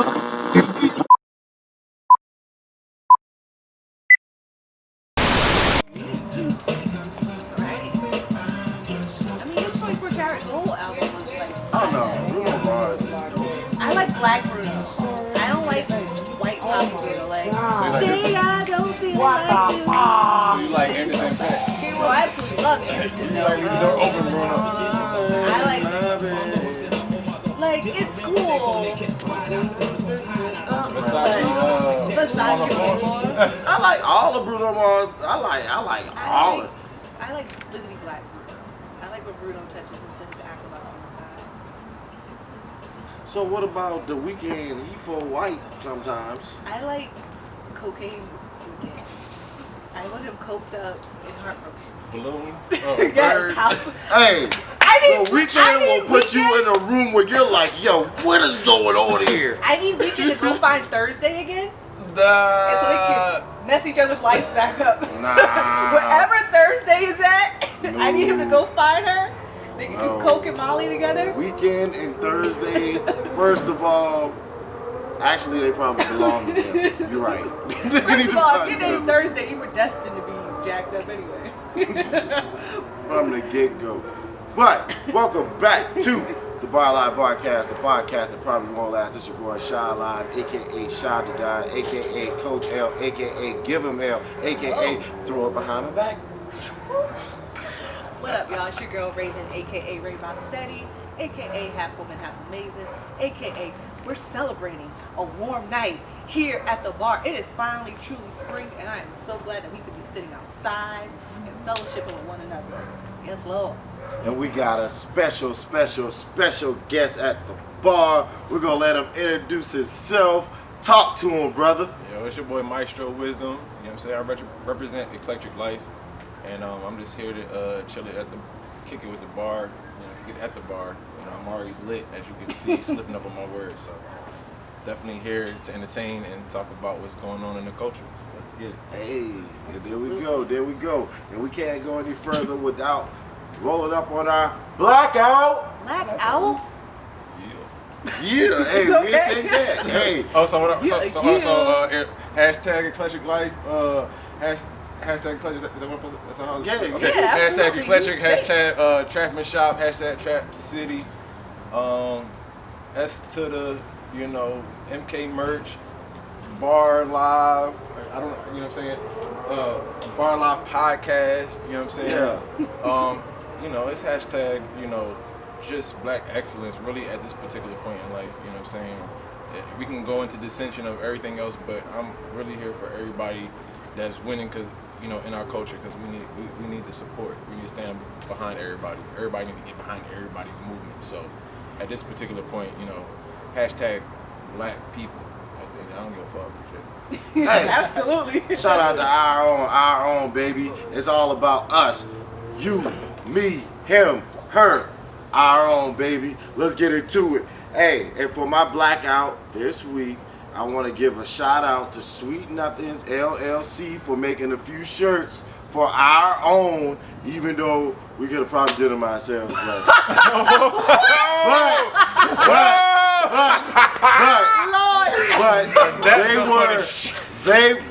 Oh no, Bruno Mars is dope. I like black Bruno. I don't like white pop Bruno. Like, today I don't feel like you. So you like Anderson .Paak? Well, I absolutely love Anderson. You like don't open Bruno? I like it's cool. Versace. I like all of Bruno Mars. I like all of it. I like Blizzity Black Bruno. I like when Bruno touches into his acrobats on the side. So what about the Weeknd? He full white sometimes. I like cocaine Weeknd. I want him coked up and heartbroken. Balloons. Yes, house. Hey, I the Weeknd will put you in a room where you're like, yo, what is going on here? I need Weeknd to go find Thursday again. And so we can mess each other's lives back up. Nah. Wherever Thursday is at, No. I need him to go find her. They can No. do Coke and Molly together. Weeknd and Thursday, first of all, actually they probably belong together. You're right. First of all, if you named Thursday, you were destined to be jacked up anyway. From the get-go. But welcome back to the BARLIVE Barcast, the podcast that probably won't last. It's your boy SHAADLIVE, aka Shad the God, aka Coach L, aka Give Him L, aka Throw It Behind My Back. What up, y'all? It's your girl Raven, aka Ray Steady, aka Half Woman, Half Amazing, aka we're celebrating a warm night here at the bar. It is finally truly spring, and I am so glad that we could be sitting outside and fellowshipping with one another. Yes, Lord. And we got a special guest at the bar. We're gonna let him introduce himself. Talk to him, brother. Yo, it's your boy Maestro WizDom. You know what I'm saying? I represent Eclectic Life, and I'm just here to chill it kick it with the bar. You know, kick it at the bar. You know, I'm already lit, as you can see, slipping up on my words. So definitely here to entertain and talk about what's going on in the culture. Let's get it. Hey, there we go. And we can't go any further without rolling up on our blackout. Black Owl? Yeah, hey, we didn't take that. Hey. Oh, so hashtag Eclectic Life, hashtag Eclectic, is that what that's how it's Yeah, okay. yeah, Hashtag absolutely. Eclectic, hashtag Trapman Shop, hashtag Trap City, S to the, you know, MK merch, Bar Live, I don't know, you know what I'm saying, Bar Live podcast, you know what I'm saying, Yeah. you know, it's hashtag, you know, just black excellence really at this particular point in life, you know what I'm saying. We can go into dissension of everything else, but I'm really here for everybody that's winning, because, you know, in our culture, because we need the support. We need to stand behind everybody. Everybody need to get behind everybody's movement. So at this particular point, you know, hashtag black people. I don't give a fuck. Shit. Hey, Absolutely. shout out to our own, baby. It's all about us. You, me, him, her. Our own, baby. Let's get into it. Hey, and for my blackout this week, I want to give a shout out to Sweet Nothings LLC for making a few shirts for our own, even though we could have probably did them ourselves. But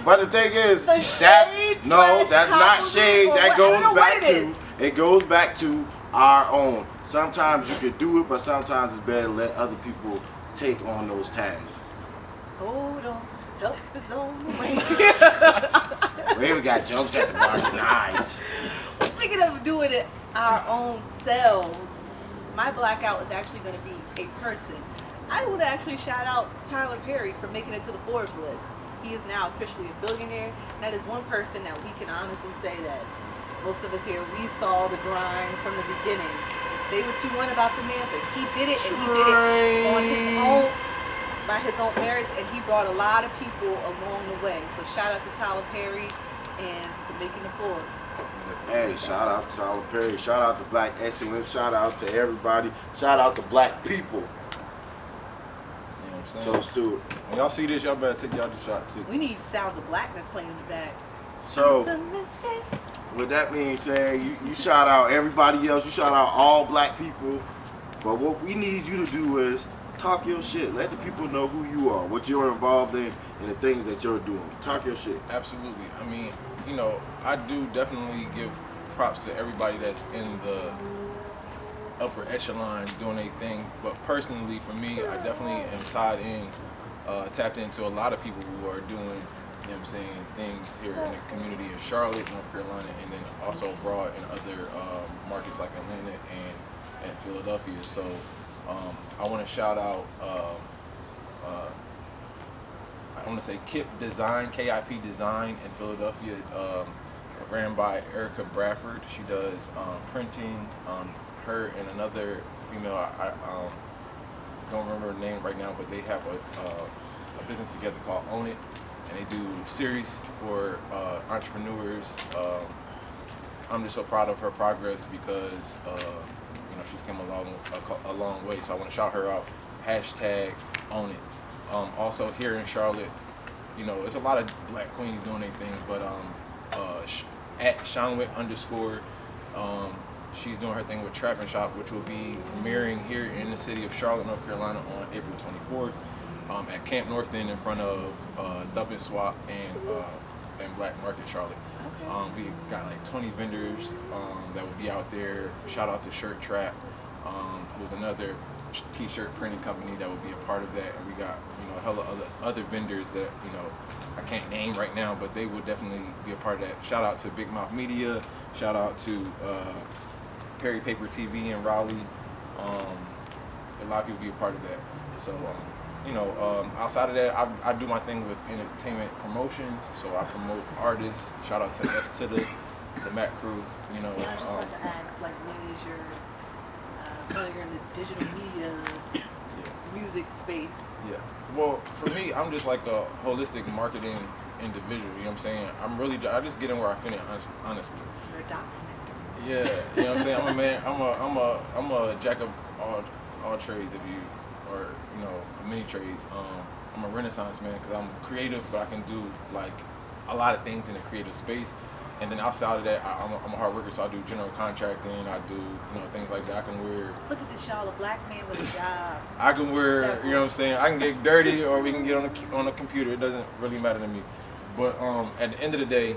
but the thing is, that's not shade. That goes back to our own. Sometimes you could do it, but sometimes it's better to let other people take on those tasks. Hold on, help is on the way. We even got jokes at the bar tonight. Speaking of doing it our own selves, my blackout is actually going to be a person. I would actually shout out Tyler Perry for making it to the Forbes list. He is now officially a billionaire. That is one person that we can honestly say that most of us here, we saw the grind from the beginning. And say what you want about the man, but he did it, and he did it on his own, by his own merits, and he brought a lot of people along the way. So shout out to Tyler Perry and for making the Forbes. Hey, shout out to Tyler Perry. Shout out to Black Excellence. Shout out to everybody. Shout out to black people. You know what I'm saying? Toast to it. When y'all see this, y'all better take y'all the shot too. We need Sounds of Blackness playing in the back. So, It's a mistake. with that being said, you shout out everybody else. You shout out all black people. But what we need you to do is Talk your shit. Let the people know who you are, what you're involved in, and the things that you're doing. Talk your shit. Absolutely. I mean, you know, I do definitely give props to everybody that's in the upper echelon doing a thing. But personally, for me, I definitely am tapped into a lot of people who are doing, you know what I'm saying, things here in the community in Charlotte, North Carolina, and then also abroad in other markets like Atlanta and Philadelphia. So I want to shout out, I want to say KIP Design, KIP Design in Philadelphia, ran by Erica Bradford. She does printing. Her and another female, I don't remember her name right now, but they have a business together called Own It, and they do series for entrepreneurs. I'm just so proud of her progress because you know, she's come a long way. So I want to shout her out. Hashtag Own It. Also here in Charlotte, you know, there's a lot of black queens doing their things, but at Shawnwick_, she's doing her thing with Trap and Shop, which will be premiering here in the city of Charlotte, North Carolina on April 24th at Camp North End in front of Dump and Swap and Black Market Charlotte. We got like 20 vendors that will be out there. Shout out to Shirt Trap, who's another t-shirt printing company that will be a part of that. And we got, you know, a hella other vendors that, you know, I can't name right now, but they would definitely be a part of that. Shout out to Big Mouth Media. Shout out to Perry Paper TV in Raleigh. A lot of people be a part of that. So, you know, outside of that, I do my thing with entertainment promotions. So I promote artists. Shout out to S to the Mac crew. You know, I just like to ask, like, what is your, so you're in the digital media, music space? Yeah. Well, for me, I'm just like a holistic marketing individual. You know what I'm saying? I just get in where I fit in, honestly. You're a dot connector. Yeah, you know what I'm saying? I'm a man. I'm a jack of all trades, if you, or you know, many trades. I'm a renaissance man because I'm creative, but I can do like a lot of things in the creative space. And then outside of that, I'm a hard worker, so I do general contracting. I do, you know, things like that. I can wear. Look at this, y'all, a black man with a job. I can wear, you know what I'm saying? I can get dirty, or we can get on a computer. It doesn't really matter to me. But at the end of the day,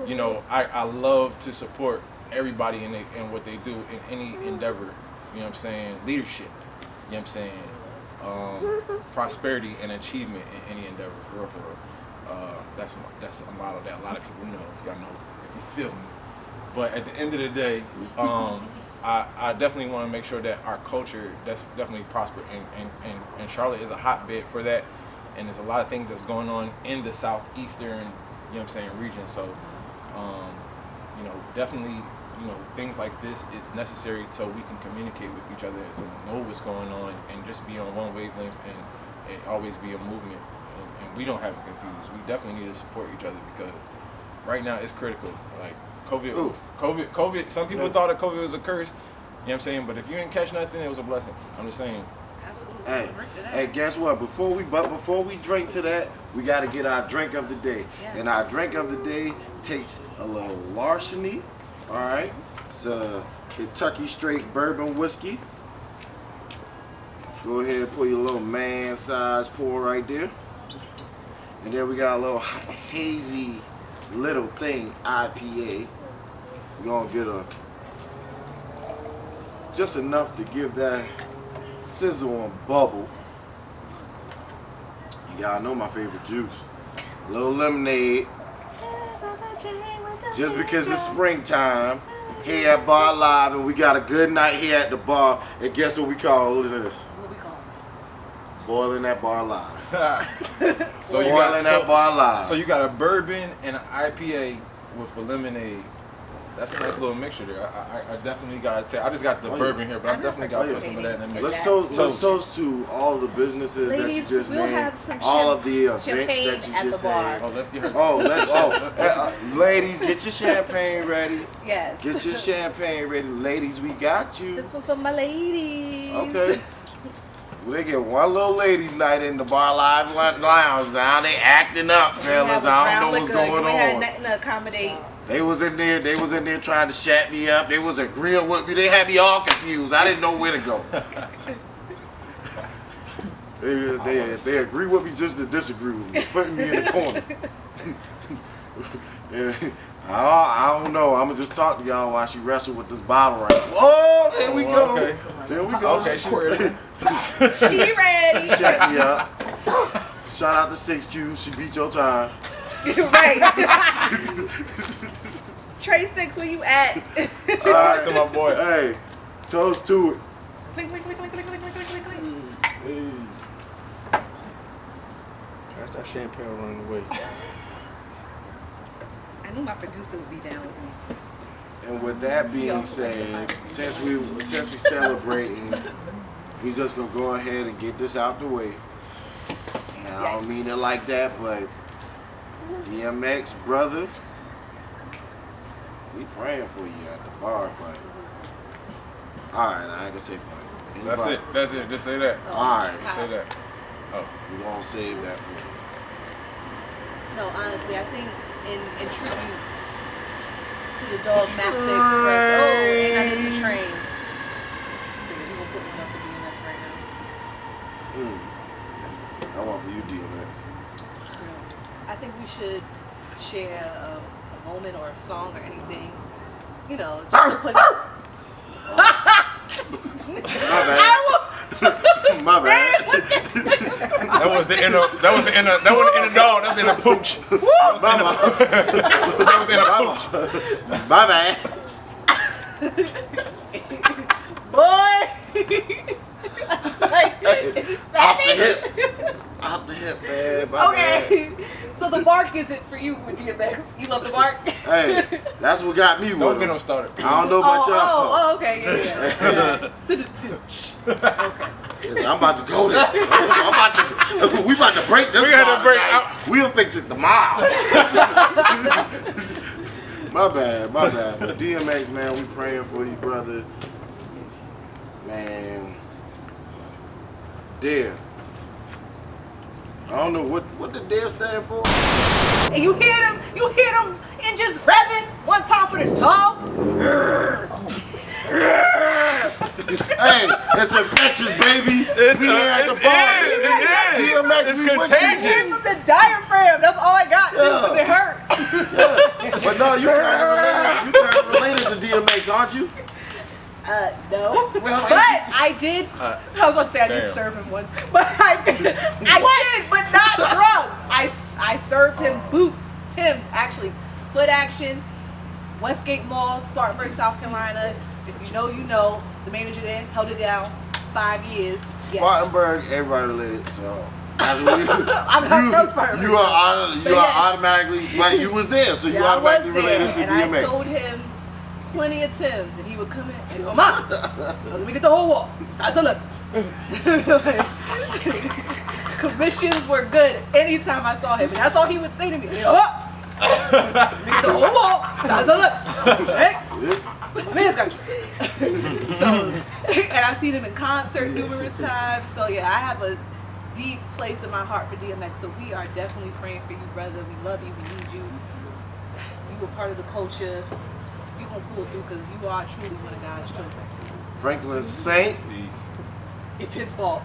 you know, I love to support everybody in what they do in any endeavor. You know what I'm saying? Leadership. You know what I'm saying? Prosperity and achievement in any endeavor. For real. That's a model that a lot of people know. If y'all know, if you feel me. But at the end of the day, I definitely want to make sure that our culture definitely prosper, and Charlotte is a hotbed for that. And there's a lot of things that's going on in the southeastern, you know what I'm saying, region. So, you know, definitely, you know, things like this is necessary so we can communicate with each other, to know what's going on, and just be on one wavelength, and it always be a movement. And we don't have it confused. We definitely need to support each other because right now it's critical. Like COVID. Some people thought that COVID was a curse. You know what I'm saying? But if you didn't catch nothing, it was a blessing. I'm just saying. Absolutely. Hey, guess what? Before we drink to that, we got to get our drink of the day. Yes. And our drink of the day takes a little larceny. All right, it's a Kentucky straight bourbon whiskey. Go ahead and put your little man-size pour right there. And then we got a little hazy little thing IPA. We're gonna get just enough to give that sizzle and bubble. You gotta know my favorite juice. A little lemonade. Just because it's springtime here at BARLIVE, and we got a good night here at the bar. And guess what we call this? What we call it? Boiling at BARLIVE. So you got a bourbon and an IPA with a lemonade. That's a nice little mixture there. I definitely got to. I just got the bourbon here, but I definitely got to put some of that in the mix. Let's toast to all the businesses Ladies, that you just we'll named, have some all of the events champagne that you at just the bar. said. Oh, let's get her. Ladies, get your champagne ready. Yes. Get your champagne ready, ladies. We got you. This was for my ladies. Okay. Well, they get one little ladies' night in the BARLIVE lounge now. They acting up, fellas. I don't know what's going We had on. nothing to accommodate. They was in there trying to chat me up. They was agreeing with me. They had me all confused. I didn't know where to go. They agree with me just to disagree with me, putting me in the corner. And I don't know. I'm gonna just talk to y'all while she wrestle with this bottle right now. Oh, there we go. Okay. There we go. Okay, she ready. She ready. She shut me up. Shout out to 6Q. She beat your time. Right. Trey 6, where you at? All right, To my boy. Hey, toast to it. Clink, clink, clink, clink, clink, clink, clink, clink, clink. Hey. That's that champagne running away. I knew my producer would be down with me. And with that being said, since we celebrating, we just gonna go ahead and get this out the way. And I don't mean it like that, but DMX, brother, we praying for you at the bar, but all right, I ain't gonna say but. That's it. That's it. Just say that. All right, Just say that. Oh. we gonna save that for you. No, honestly, I think in tribute to the Dog Master Express. Oh, and I hit a train. So you gonna put one up for DMX right now? That one for you, DMX. I think we should share a moment or a song or anything. You know, just to put. My bad. That was the inner. That was the inner. That wasn't the inner dog. That was the inner pooch. That was the inner pooch. My bad. Boy! Like, is he Off the spazzing? hip. Off the hip, man. My Okay. So the bark isn't for you with DMX. You love the bark? Hey, that's what got me with Don't get him. him started. I don't know about y'all. Oh, okay. Yeah. I'm about to go there. We about to break this. We got to bottle break tonight. out. We'll fix it tomorrow. My bad. But DMX, man, we praying for you, brother. Man, dear. I don't know what the dear stand for. And you hear them engines revving one time for the dog. Hey, it's infectious, baby. It's We here at the bar. DMX, It's we with you. contagious. Here's the diaphragm. That's all I got. Because it hurt. But no, you kind of related to DMX, aren't you? No. Well, But I did. I was about to say I did Damn. serve him once, but I did, but not drugs. I served him boots, Tim's actually, foot action, Westgate Mall, Spartanburg, South Carolina. If you know, you know. It's the manager there, held it down 5 years. Yes. Spartanburg, everybody related, so. I'm not from Spartanburg. You are But yes. automatically, but you was there, so you Yeah, I was automatically there, related to and I sold DMX. him plenty of Timbs, and he would come in and go, "Mom, let me get the whole wall." Size of lip. Commissions were good anytime I saw him, and that's all he would say to me. You know, let me get the whole wall. Size of lip. Hey, I'm in this country. So, and I've seen him in concert numerous times. So yeah, I have a deep place in my heart for DMX. So we are definitely praying for you, brother. We love you. We need you. You were part of the culture. You gonna pull through because you are truly one of God's children. Franklin Saint, It's his fault.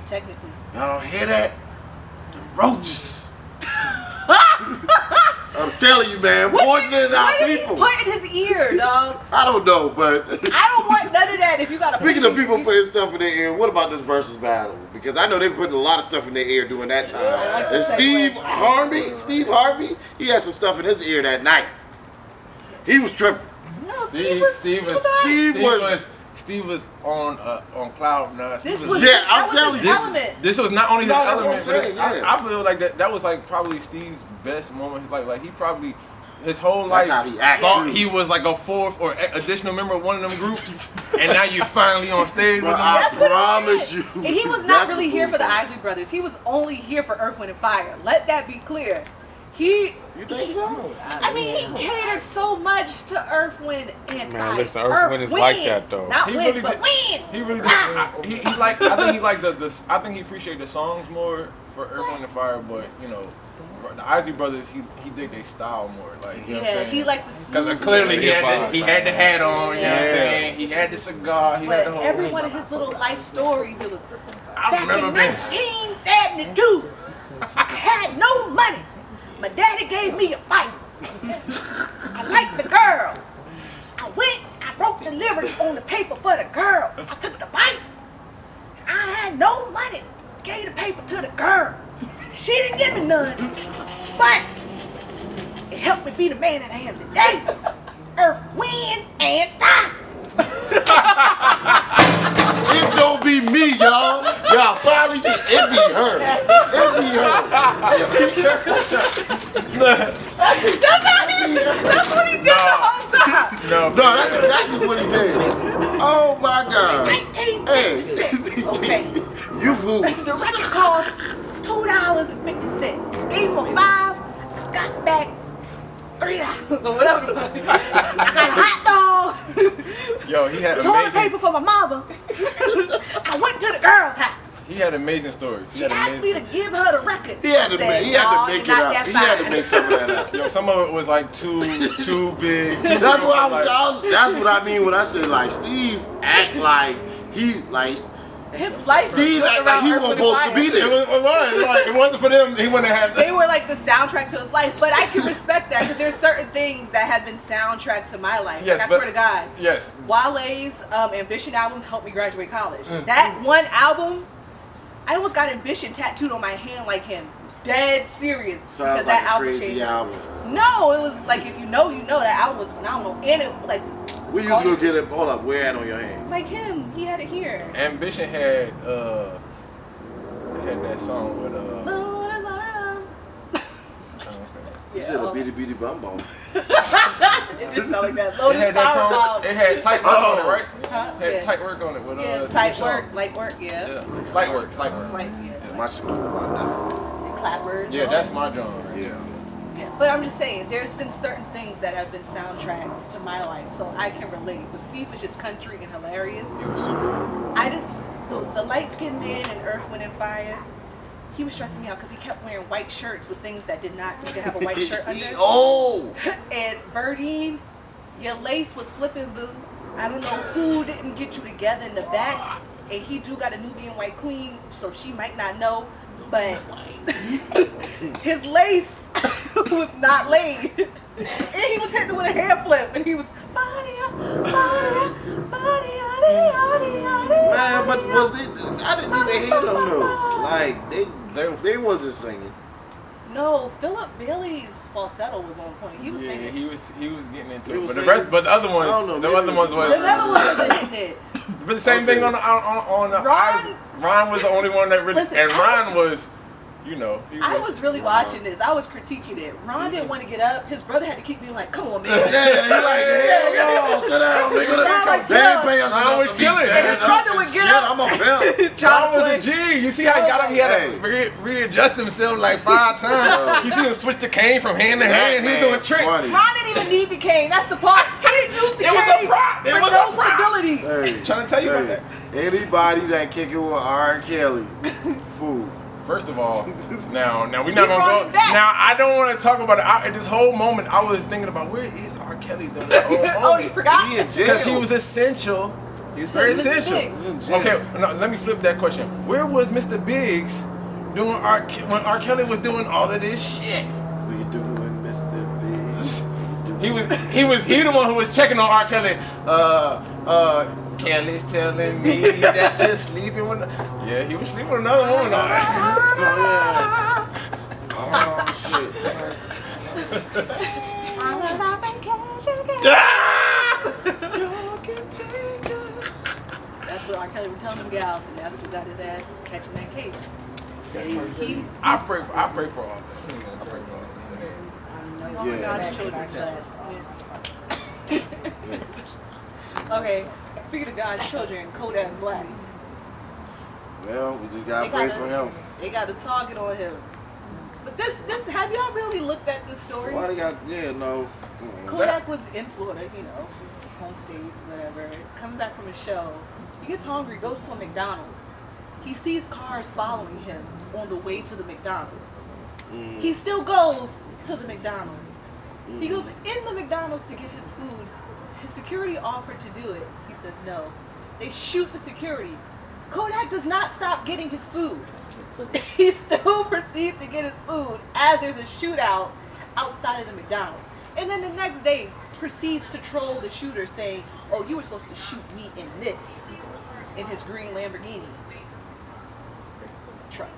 Technically. y'all don't hear that? The roaches. I'm telling you, man, poisoning our What did he people. put in his ear, dog? I don't know, but I don't want none of that if you got speaking of people putting stuff in their ear, what about this Verzuz battle? Because I know they putting a lot of stuff in their ear during that time. like the And Steve Harvey, he had some stuff in his ear that night. He was tripping. No, Steve was on cloud nine. This Steve was, Yeah, I'm that was telling his you, element. This was not only his No, that's what element, I'm but saying, yeah. I feel like that was like probably Steve's best moment of his life. Like he probably his whole That's life how he acted. thought he was like a fourth or additional member of one of them groups, and now you're finally on stage Bro, with them. I That's what promise it you. is. And he was not that's really the here cool for the part. Isley Brothers. He was only here for Earth, Wind, and Fire. Let that be clear. You think so? I mean, he catered so much to Earth, Wind, and Fire. Man, listen, Earth, Wind is like that, though. Not He wind, really but did. wind. He really did. He liked. I think he liked the. I think he appreciated the songs more for Earth, Wind, and Fire. But you know, the Isley Brothers, he dig their style more. Like you know what I'm Yeah, saying? he liked the smooth. Because clearly he had the hat on. You know what I'm Yeah. saying? He had the cigar. He had the But whole. every one of his little life stories, it was. I remember Back in 1972, I had no money. My daddy gave me a bike. I liked the girl. I wrote the lyrics on the paper for the girl. I took the bike. I had no money. Gave the paper to the girl. She didn't give me none. But it helped me be the man that I am today. Earth, wind, and fire. It don't be me, y'all. Y'all finally see it be her. It be her. That's what he did the whole time. No, No, that's exactly what he did. Oh my God. 1966. Okay. You fool. The record cost $2.50. Gave him a $5. Got back $3 or whatever. I got a hot dog. yo, he had Toilet amazing. paper for my mama. I went to the girl's house. He had amazing stories. He She had asked me amazing. to give her the record. He had to I said, make it "No, up. you're not that He had to fine." make some of that up. Yo, some of it was like too big. That's what that's what I mean when I say like Steve act like he like His life Steve was act built like he around wasn't Earth, Wind, supposed to and be Fire. there. It was like it wasn't for them. He wouldn't have. They were like the soundtrack to his life, but I can respect that because there's certain things that have been soundtrack to my life. Yes, like, I but- swear to God. Yes. Wale's Ambition album helped me graduate college. That one album, I almost got Ambition tattooed on my hand like him. Dead serious. Sounds because like that a album crazy changed. album. No, it was like if you know, you know. That album was phenomenal. And it like We used to go get it. Hold up, where at on your hand? like him. He had it here. Ambition had that song with Moon is around. You said a bitty bitty bum bum. It did sound like that. It Lotus had that song. Powerball. It had tight work on it, right? Huh? It had Yeah. tight work on it with Yeah, the tight song. work, light work, yeah. Yeah, slight work. Like, My shit was about nothing. clappers. Yeah, that's my genre. Yeah. Yeah. But I'm just saying, there's been certain things that have been soundtracks to my life, so I can relate. But Steve was just country and hilarious. It was super. I just, the light-skinned man in Earth, Wind, and Fire, he was stressing me out because he kept wearing white shirts with things that did not need to have a white shirt under. Oh! And Verdine, your lace was slipping, boo. I don't know who didn't get you together in the back. And he do got a Nubian White Queen, so she might not know. But his lace was not laid. And he was hitting it with a hand flip. And he was, Man, but was they? I didn't even hear them though. Like they wasn't singing. No, Philip Bailey's falsetto was on point. He was Yeah, singing. he was getting into He it. was But the singing? rest, but the other ones, I don't know, the maybe other it ones was- was. Another one wasn't hitting it. But the same thing on Ron- Ron was the only one that really, Listen, and I Ron was, you know, he I was really watching this. I was critiquing it. Ron didn't want to get up. His brother had to keep being like, come on, man. Yeah, he like, hell no, sit down, nigga. Ron like, They ain't pay us Ron enough was to be chilling. standing And his up. brother would get Shit, up. I'm a pimp. Ron was a G. You see how he got up? He had to readjust himself like 5 times. You see him switch the cane from hand to hand. He was doing tricks. Funny. Ron didn't even need the cane. That's the part. He didn't use the It cane. was a prop. It for was no a prop. stability. Hey, Trying to tell you about hey, that. Anybody that kick it with R. Kelly, fool. First of all, now we're not brought gonna him go. back. Now I don't want to talk about it. At this whole moment, I was thinking about where is R. Kelly the whole Oh, you forgot? He in jail. Because he was essential. He's very Mr. essential. Biggs. He's in jail. Okay, no, let me flip that question. Where was Mr. Biggs doing when R. Kelly was doing all of this shit? What you doing, Mr. Biggs? He the one who was checking on R. Kelly. Kelly's telling me that you're sleeping with. Yeah, he was sleeping with another woman. Oh yeah. Oh shit. That's what R. Kelly would tell them gals, and that's what got his ass catching that case. He, I pray for all that. I pray for all that. yeah. God's children, but okay. Speaking of God's children, Kodak Black. Well, we just gotta pray for him. They got a target on him. But this, have y'all really looked at this story? Why they got? Yeah, no. Kodak was in Florida, you know, his home state, whatever. Coming back from a show, he gets hungry, goes to a McDonald's. He sees cars following him on the way to the McDonald's. He still goes to the McDonald's. He goes in the McDonald's to get his food. His security offered to do it. He says no. They shoot the security. Kodak does not stop getting his food. He still proceeds to get his food as there's a shootout outside of the McDonald's. And then the next day proceeds to troll the shooter saying, oh, you were supposed to shoot me in this, in his green Lamborghini truck.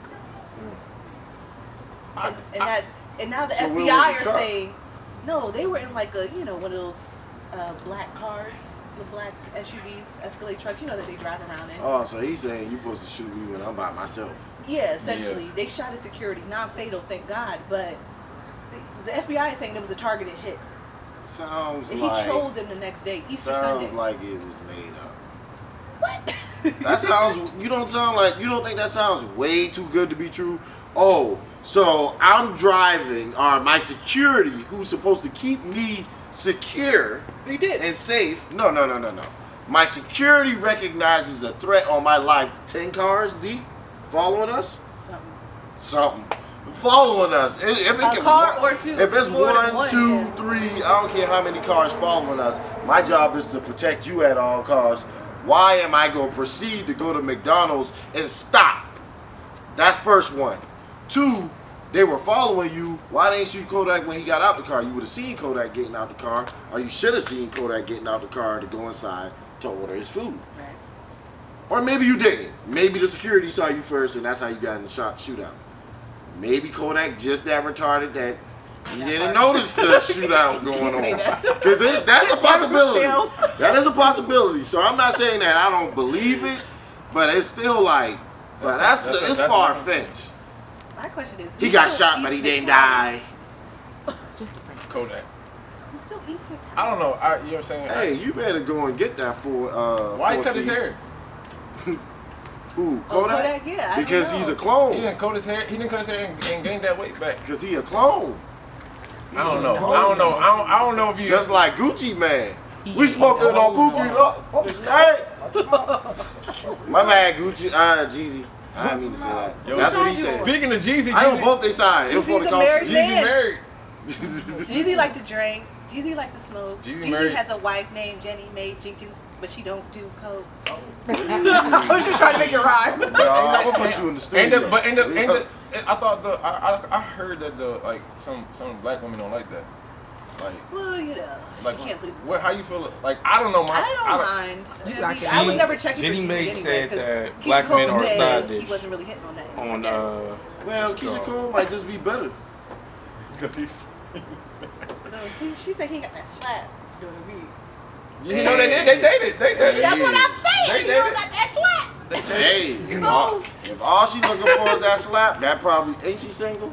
And now the So where was FBI the are truck? saying, no, they were in like a, you know, one of those black cars, the black SUVs, Escalade trucks, you know, that they drive around in. Oh, so he's saying you're supposed to shoot me when I'm by myself. Yeah, essentially. They shot at security, non-fatal, thank God, but the FBI is saying there was a targeted hit. Sounds And like he trolled them the next day, Easter sounds Sunday. like it was made up. What? That sounds. You don't sound like. You don't think that sounds way too good to be true? Oh, so I'm driving, or my security, who's supposed to keep me secure He did. and safe. No. My security recognizes a threat on my life. 10 cars deep, following us. Something. Following us. If it A can- car or two. If it's More than 1, 2, yeah. 3, I don't care how many cars following us. My job is to protect you at all costs. Why am I going to proceed to go to McDonald's and stop? That's first one. 2, they were following you. Why didn't you shoot Kodak when he got out the car? You would have seen Kodak getting out the car, or you should have seen Kodak getting out the car to go inside to order his food. Right. Or maybe you didn't. Maybe the security saw you first, and that's how you got in the shootout. Maybe Kodak just that retarded that he didn't notice the shootout going on. Because that's a possibility. That is a possibility. So I'm not saying that I don't believe it, but it's still like, but it's far fetched. My question is, He who got still shot, but eats he didn't die. McDonald's? Kodak. Who still eats McDonald's? I don't know. You know what I'm saying? Hey, you better go and get that for Why he cut his hair? Who? Oh, Kodak? Kodak, yeah. Because he's a He clone. didn't cut his hair. He didn't cut his hair and gain that weight back. Because he a clone. I don't know. I don't know if you. Just like Gucci Man. We smoking on Pookie. Hey. My bad, Gucci. Jeezy. I didn't mean to say that. Yo, That's what he said. Speaking of Jeezy, I know both they sides. It was for the Jeezy's a culture. married Jeezy man. married. Jeezy like to drink. Jeezy like to smoke. Jeezy Jeezy married. has a wife named Jenny Mae Jenkins, but she don't do coke. I was just trying to make it rhyme. No, I'm gonna put you in the studio. I thought I heard that some black women don't like that. Like, Well, you know, like you can't please. what? How you feel? Like, I don't know. I don't mind. You I like mean, it. I was never checking Jenny for Mae Jeezy said anyway, 'cause that Keisha black Cole men are a said side he dish wasn't really hitting on that. on Well, Keisha Cole might just be better. Because he's. She said he got that slap. You know what I mean? You know they dated. They dated. That's what I'm They saying. You know, got that slap. Hey, if all she looking for is that slap, that probably ain't she single?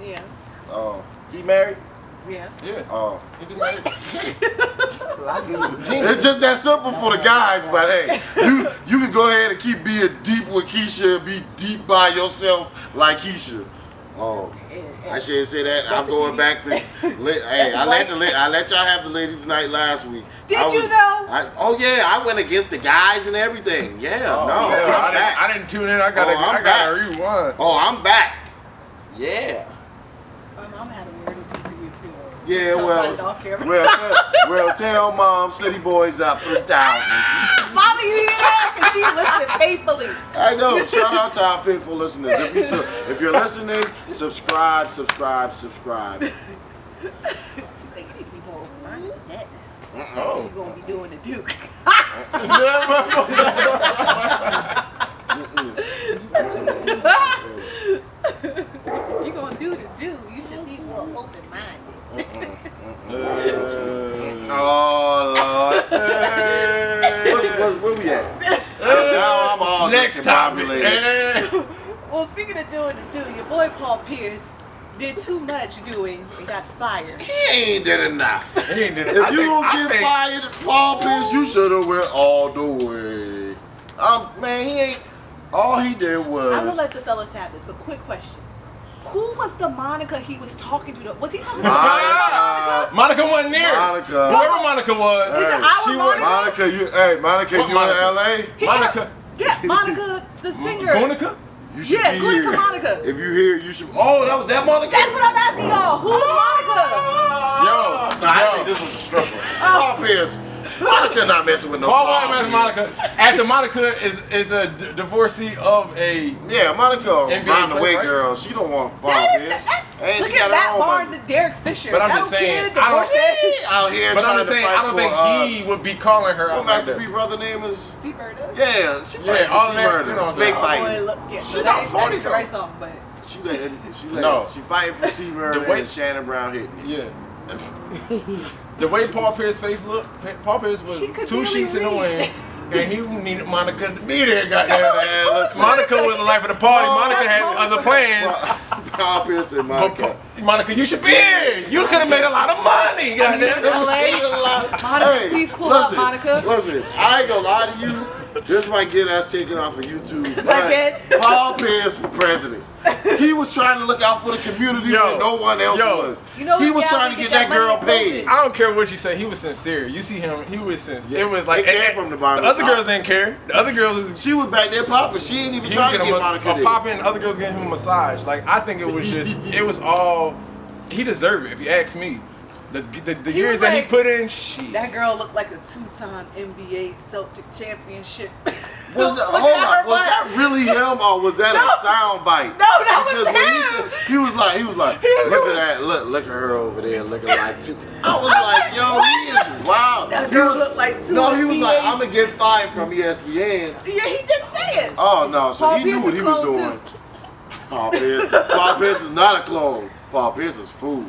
Yeah. Oh, he married? Yeah. Yeah. Oh, He just married. it's just that simple for the guys. But hey, you can go ahead and keep being deep with Keisha and be deep by yourself like Keisha. Oh, I shouldn't say that. I'm going back to. Hey, I let y'all have the ladies' night last week. Did you though? Oh yeah, I went against the guys and everything. Yeah, I'm back. I didn't tune in. I gotta rewind. Oh, I'm back. Yeah. My mom had a word or two for you too. Yeah, Talk about it off camera. well, tell mom City Boys up 3,000. Mommy, you hear that? Because she listened faithfully. I know. Shout out to our faithful listeners. If you're listening, subscribe. She said you need to be more open-minded than that. Oh. You're going to be doing the Duke. You're going to do the do. You should be more open-minded. Oh Lord. Where we at? Now I'm all Next topic. discombobulated. Well, speaking of doing the do, your boy Paul Pierce did too much doing and got fired. He ain't did enough. He ain't did it. If you gonna get fired, Paul Pierce, you should have went all the way. Man, he ain't. All he did I'm gonna was let the fellas have this, but quick question: who was the Monica he was talking to? Was he talking to Monica? Monica wasn't near. Monica. Whoever Monica was. Is it our Monica? Monica, you in LA? Monica. Yeah, Monica, the singer. Monica? You should Yeah, be Glunica here. Monica. If you here, you should. Oh, that was that Monica. That's what I'm asking y'all. Who's Monica? Yo. Nah, I think this was a stripper. Paul Pierce. Monica not messing with no Paul Paul White Pierce. Monica. After Monica is a divorcee of a. Yeah, Monica, NBA round the way player, right? girl. She don't want Paul Pierce. And Look she at got Matt her own Barnes money. and Derek Fisher. But I'm just saying, I don't. She out here But trying I'm just saying, to fight I don't for, think he would be calling her what out like Master that. P brother name is? C Murder. Yeah, she Yeah, fighting all for C that, Murder. you know what I'm Fake saying? fighting. She about 40 something. Right song, but She fighting for C Murder way- and Shannon Brown hitting it. Yeah. The way Paul Pierce's face looked, Paul Pierce was He could 2 barely sheets in the read. wind, and he needed Monica to be there. Goddamn, Man, listen. Monica was the life of the party. Monica had other plans. Paul Pierce and But Monica. Monica, you should be here. You could have made a lot of money. Goddamn. Monica, please pull up, Monica. Listen, I ain't gonna lie to you. This might get us taken off of YouTube. Again? But Paul Pierce for president. He was trying to look out for the community when no one else was. You know He what was trying to get that girl paid. I don't care what you say. He was sincere. You see him. He was sincere. It was like They came from the bottom other of girls the didn't care. The other girls was. She was back there popping. She ain't even He was trying to getting get Monica a there. popping. Other girls getting him a massage. Like I think it was just. It was all. He deserved it. If you ask me. The He years was that he like- put in, shit. That girl looked like a 2-time NBA Celtic championship. Hold up, was that really him or was that a sound bite? No, that was Because when him. he was like, look at that, look at her over there looking like two. I was like, yo, he is wild. That He girl was- looked like two No, he was like, NBAs. I'm gonna get fired from ESPN. Yeah, he did say it. Oh no, so Paul he knew Pierce what he a was clone, doing. Paul Pierce is not a clone. Paul Pierce is food.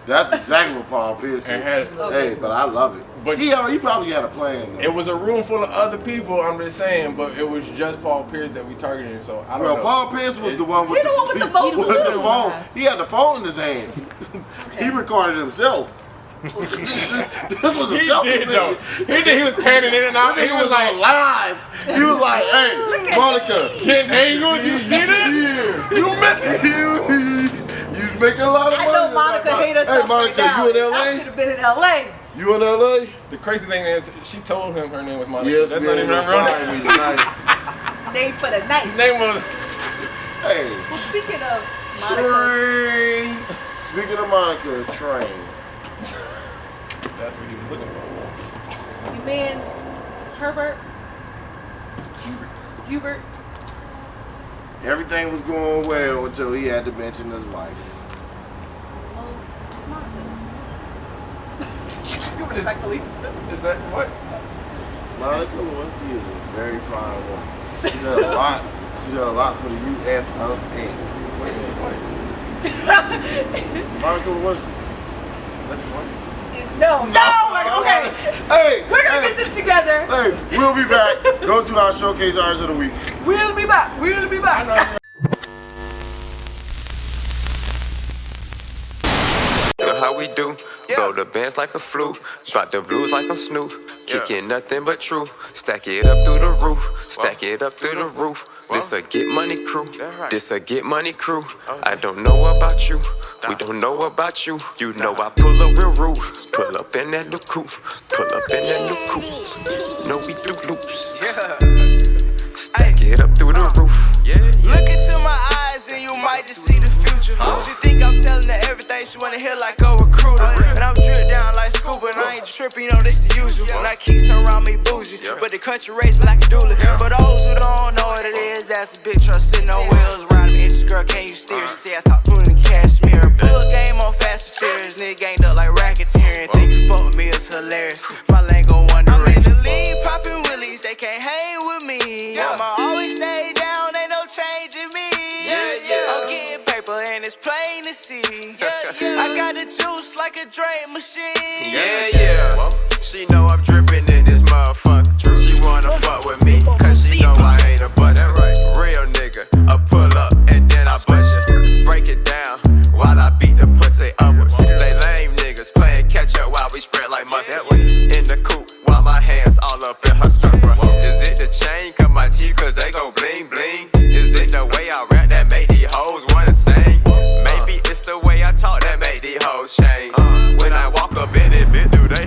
That's exactly what Paul Pierce is. Hey, but I love it. But he probably had a plan. Though. It was a room full of other people. I'm just saying, but it was just Paul Pierce that we targeted. So I don't know. Paul Pierce was the one with He the one with the most with the little phone. one. He had the phone in his hand. He recorded himself. This was a He selfie did video. though. He did. He was panning in and out. He was like live. He was like, "Hey, Monica, getting angles. You see this? You missing? You making a lot of money." I know Monica hate herself. Hey, Monica, right now. you in I LA? should have been in LA. You in LA? The crazy thing is, she told him her name was Monica. Yes, that's man. not even her real name. Name for the night. His name was. Hey, Well, speaking of Monica, Train. Speaking of Monica, Train. That's what he was looking for. your man Hubert. Everything was going well until he had to mention his wife. Oh, it's Monica. Respectfully. Is that what? Monica Lewinsky is a very fine woman. She does a lot. She does a lot for the U.S. of A. Monica Lewinsky. That's what? No. Okay. Hey, We're gonna get this together. Hey, we'll be back. Go to our showcase artist of the week. We'll be back. You know how we do, blow the bands like a flute, drop the blues like I'm Snoop, kicking nothing but true, stack it up through the roof, stack it up through the roof. This a get money crew, this a get money crew. I don't know about you, we don't know about you. You know I pull up real rude, pull up in that new coupe, pull up in that new coupe. No, we do loops, stack it up through the roof. Look into my eyes and you might just see the future. She think I'm selling her everything, she wanna hear like a recruiter. And I'm dripped down like scuba, and I ain't tripping, you know this the usual. And I keep around me bougie, but the country raised me like a doula. For those who don't know what it is, that's a big truck sitting on wheels. Riding me, it's girl, can you steer? She say I stop pulling the cashmere. Pull a game on Fast and Furious, nigga ganged up like racketeering. Think you fuck with me, it's hilarious. My lane go one direction. I'm in the lean, popping willies, they can't hang with me. I'ma always stay down, ain't no change in me. I'm getting paper and it's plain to see. I got the juice like a drain machine. She know I'm dripping in this motherfucker. She wanna fuck with me, cause she know I ain't a buster. Real nigga, I pull up and then I bust you. Break it down while I beat the pussy upwards. They lame niggas playing catch up while we spread like mustard. In the coupe while my hands all up in her skirt. Is it the chain? Cut my teeth cause they gon' bling bling. Is it the way I rap that make these hoes wanna sing? Maybe it's the way I talk that make these hoes change. When I walk up in it, bitch, do they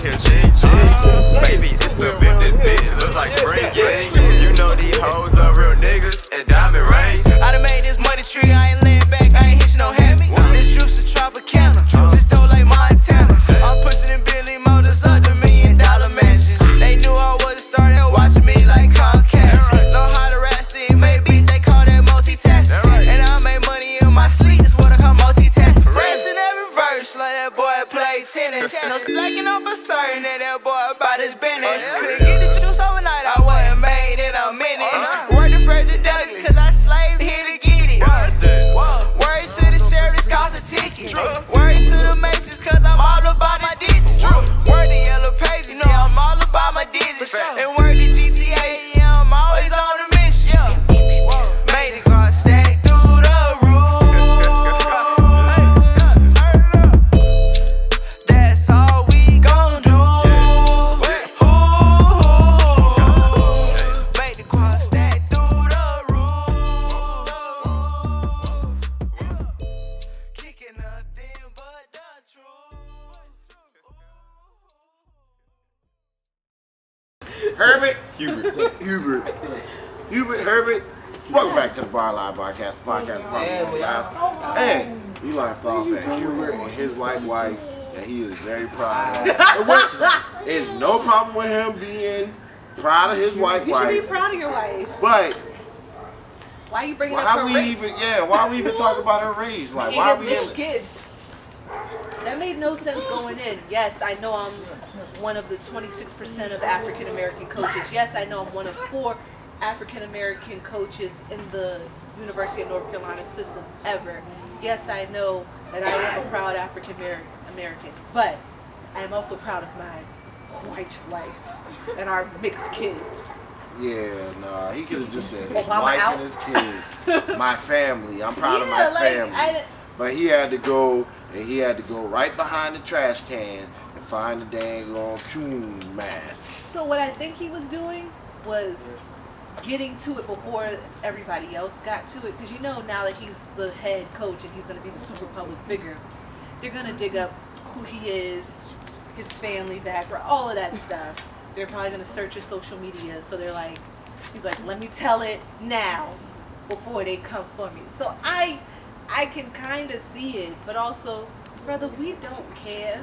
no slacking off for certain that that boy about his business. Couldn't get the juice overnight, I wasn't made in a minute. Word to Frederick Douglas, cause I slaved here to get it. Word to the sheriff, this costs a ticket. Word to the matrix, cause I'm all about my digits. Word to Yellow Pages, yeah, I'm all about my digits. And word to GTA, yeah, I'm always on a mission. Made it God stack through the roof. That's all we gon' do. Made it God stack through the roof. Kicking nothing but the truth. Herbert. Hubert. Hubert, Herbert. Welcome back to the BARLIVE Barcast. The podcast probably last. And we left off at Hubert and his white wife that he is very proud of. Which is no problem with him being proud of his white You should be wife. proud of your wife. But Why are you bringing up why her we race? why we even talk about her race? Like He why had we mixed kids. That made no sense going in. Yes, I know I'm one of the 26% of African American coaches. Yes, I know I'm one of 4 African American coaches in the University of North Carolina system ever. Yes, I know that I am a proud African American, but I am also proud of my white wife and our mixed kids. Yeah, nah, he could have just said his Obama wife out. and his kids. My family. I'm proud of my Yeah, family. But he had to go, and he had to go right behind the trash can and find the dang on coon mask. So what I think he was doing was getting to it before everybody else got to it. Because you know now that he's the head coach and he's going to be the super public figure, they're going to dig up who he is, his family background, all of that stuff. They're probably going to search his social media. So they're like, he's like, let me tell it now before they come for me. So I can kind of see it, but also, brother, we don't care.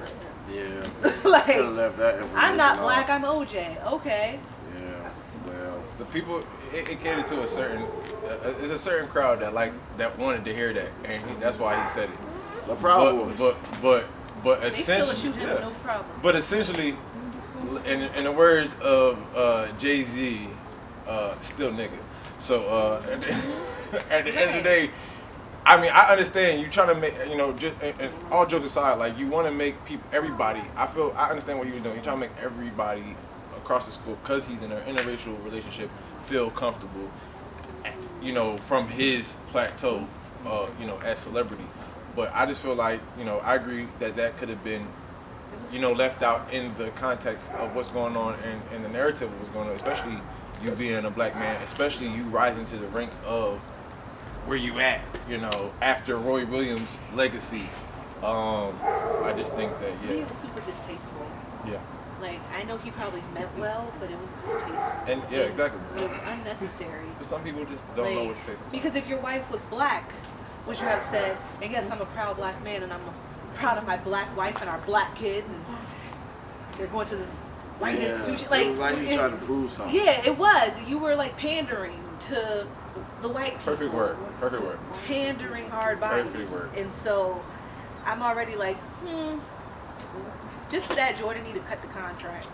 Yeah. Like, Could have left that information I'm not off. black, I'm OJ. Okay. Yeah. Well. The people, it catered to a certain, it's a certain crowd that wanted to hear that, and that's why he said it. The Proud Boys. But They still essentially, shoot him, no problem. But essentially, in the words of Jay-Z, still nigga. So at the end of the day, I mean, I understand you trying to make, you know, just and all jokes aside, like you want to make everybody. I understand what you were doing. You're trying to make everybody across the school, because he's in an interracial relationship, feel comfortable, you know, from his plateau, you know, as celebrity. But I just feel like, you know, I agree that could have been, you know, left out in the context of what's going on and the narrative of what's going on, especially you being a black man, especially you rising to the ranks of where you at, you know, after Roy Williams' legacy. I just think that, To me, it was super distasteful. Yeah. Like, I know he probably meant well, but it was distasteful. And yeah, exactly. It was unnecessary. But some people just don't know what to say. Because if your wife was black, would you have said, and yes, I'm a proud black man, and I'm proud of my black wife and our black kids, and they're going to this white institution. Like, it was like you trying to prove something. Yeah, it was. You were like pandering to the white people. Perfect word. Perfect word. Pandering hard body. Perfect word. And so I'm already like, just for that, Jordan need to cut the contract.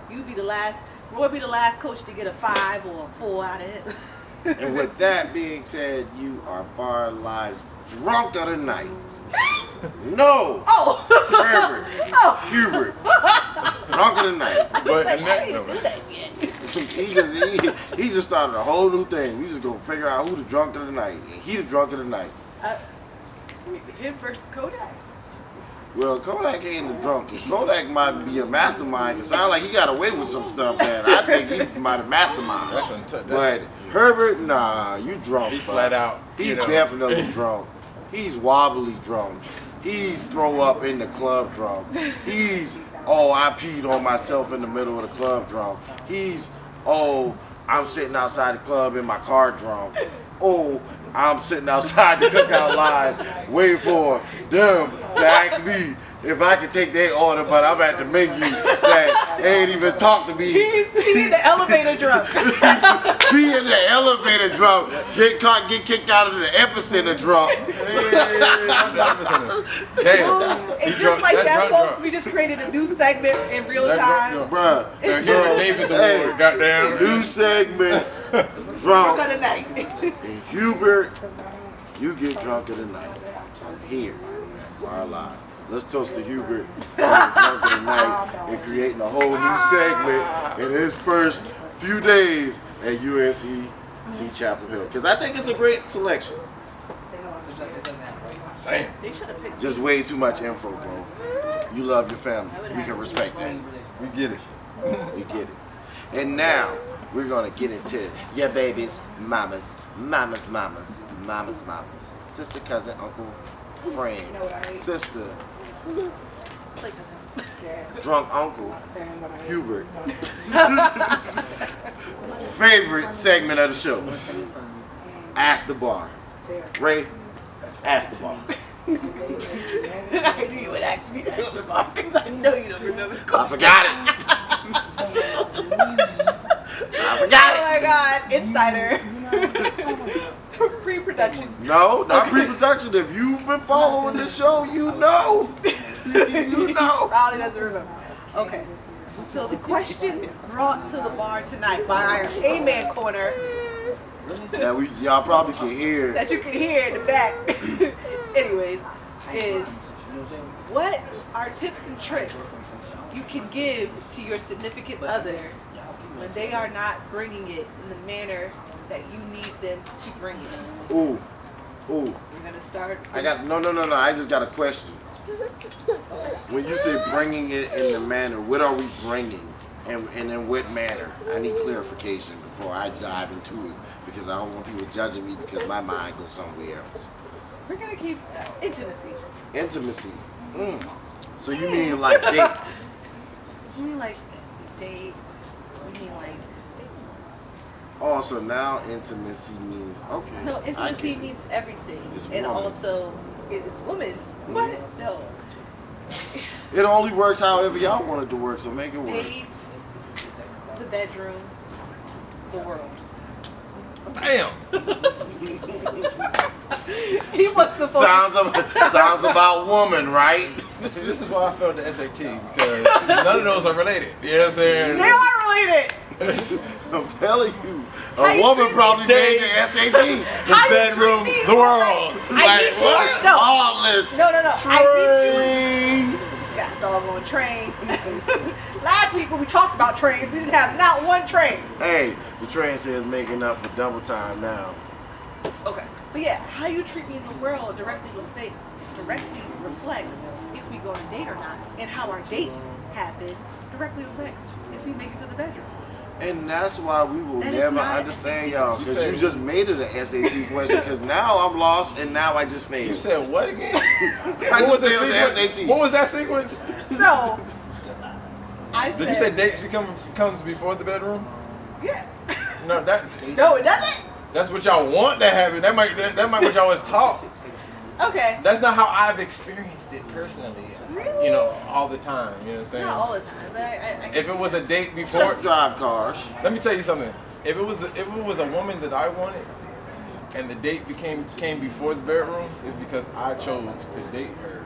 Roy be the last coach to get a 5 or a 4 out of it. And with that being said, you are BARLIVE's drunk of the night. No! Oh! Herbert. Oh! Hubert. Drunk of the night. But Like, and I that, didn't do that yet. He just started a whole new thing. We just gonna figure out who the drunk of the night. And he the drunk of the night. Him versus Kodak. Well, Kodak ain't the drunkest. Kodak might be a mastermind. It sounds like he got away with some stuff that I think he might have masterminded. that's untouched. But Herbert, nah, you drunk. He bro. flat out. He's you know. definitely drunk. He's wobbly drunk. He's throw up in the club drunk. He's, oh, I peed on myself in the middle of the club drunk. He's, oh, I'm sitting outside the club in my car drunk. Oh, I'm sitting outside the cookout line waiting for them to ask me if I can take their order, but I'm at the menu that ain't even talk to me. He's in the elevator drunk. Be in the elevator drunk, get kicked out of the epicenter drunk. Damn. And just like that, folks, we just created a new segment in real time. Bruh, It's Huberts Davis Award, goddamn. new segment, drunk drunk. of the night. And Hubert, you get drunk of the night. Here, BARLIVE. Let's toast to Hubert getting drunk of the night and creating a whole new segment in his first few days at UNC Chapel Hill. Because I think it's a great selection. Damn. They should have picked. Just way too much info, bro. You love your family. We can respect that. We get it. We get it. And now, we're going to get into your babies, mamas, sister, cousin, uncle, friend, sister, drunk uncle, Hubert. Favorite segment of the show. Ask the bar. Ray, ask the bar. I knew you would ask me to ask the bar because I know you don't remember. I forgot it. I forgot Oh my God, insider. Pre-production. No, not pre-production. If you've been following this show, you know. You know. Probably doesn't remember. Okay. So the question brought to the bar tonight by our Amen corner That y'all probably can hear. that you can hear in the back. Anyways, is what are tips and tricks you can give to your significant other when they are not bringing it in the manner that you need them to bring it? Ooh. We're gonna start. I got no. I just got a question. When you say bringing it in the manner, what are we bringing, and in what manner? I need clarification before I dive into it because I don't want people judging me because my mind goes somewhere else. We're gonna keep intimacy. Intimacy. So you mean like dates? You mean like dates? You mean like Oh, so now intimacy means okay. no? I Intimacy get it. means everything, It's and woman. also it's woman. What? No. It only works however y'all want it to work, so make it work. Dates, the bedroom, the world. Damn. He wants to focus. Sounds about woman, right? This is why I failed the SAT, because none of those are related. You know what I'm saying? They are related. I'm telling you, How a you woman treat probably me? made the SAT. How The you bedroom, treat me the is world. I need you. No. All this. No. I Train. need you. Just got doggone train. Last week when we talked about trains, we didn't have not one train. Hey, the train says making up for double time now. Okay. But yeah, how you treat me in the world directly reflects if we go on a date or not, and how our dates happen directly reflects if we make it to the bedroom. And that's why we will That is never not understand SAT. y'all, because you just made it an SAT question, because now I'm lost and now I just failed. You said what again? I just failed the SAT. What was that sequence? So, I said, Did you say dates comes before the bedroom? yeah. No, No, it doesn't. that's what y'all want to happen. That might what y'all was taught. Okay. That's not how I've experienced it personally. Really? You know, all the time. You know what I'm saying? Not all the time, but I If it was a date before, Just drive cars. let me tell you something. If it was a woman that I wanted, and the date came before the bedroom, is because I chose to date her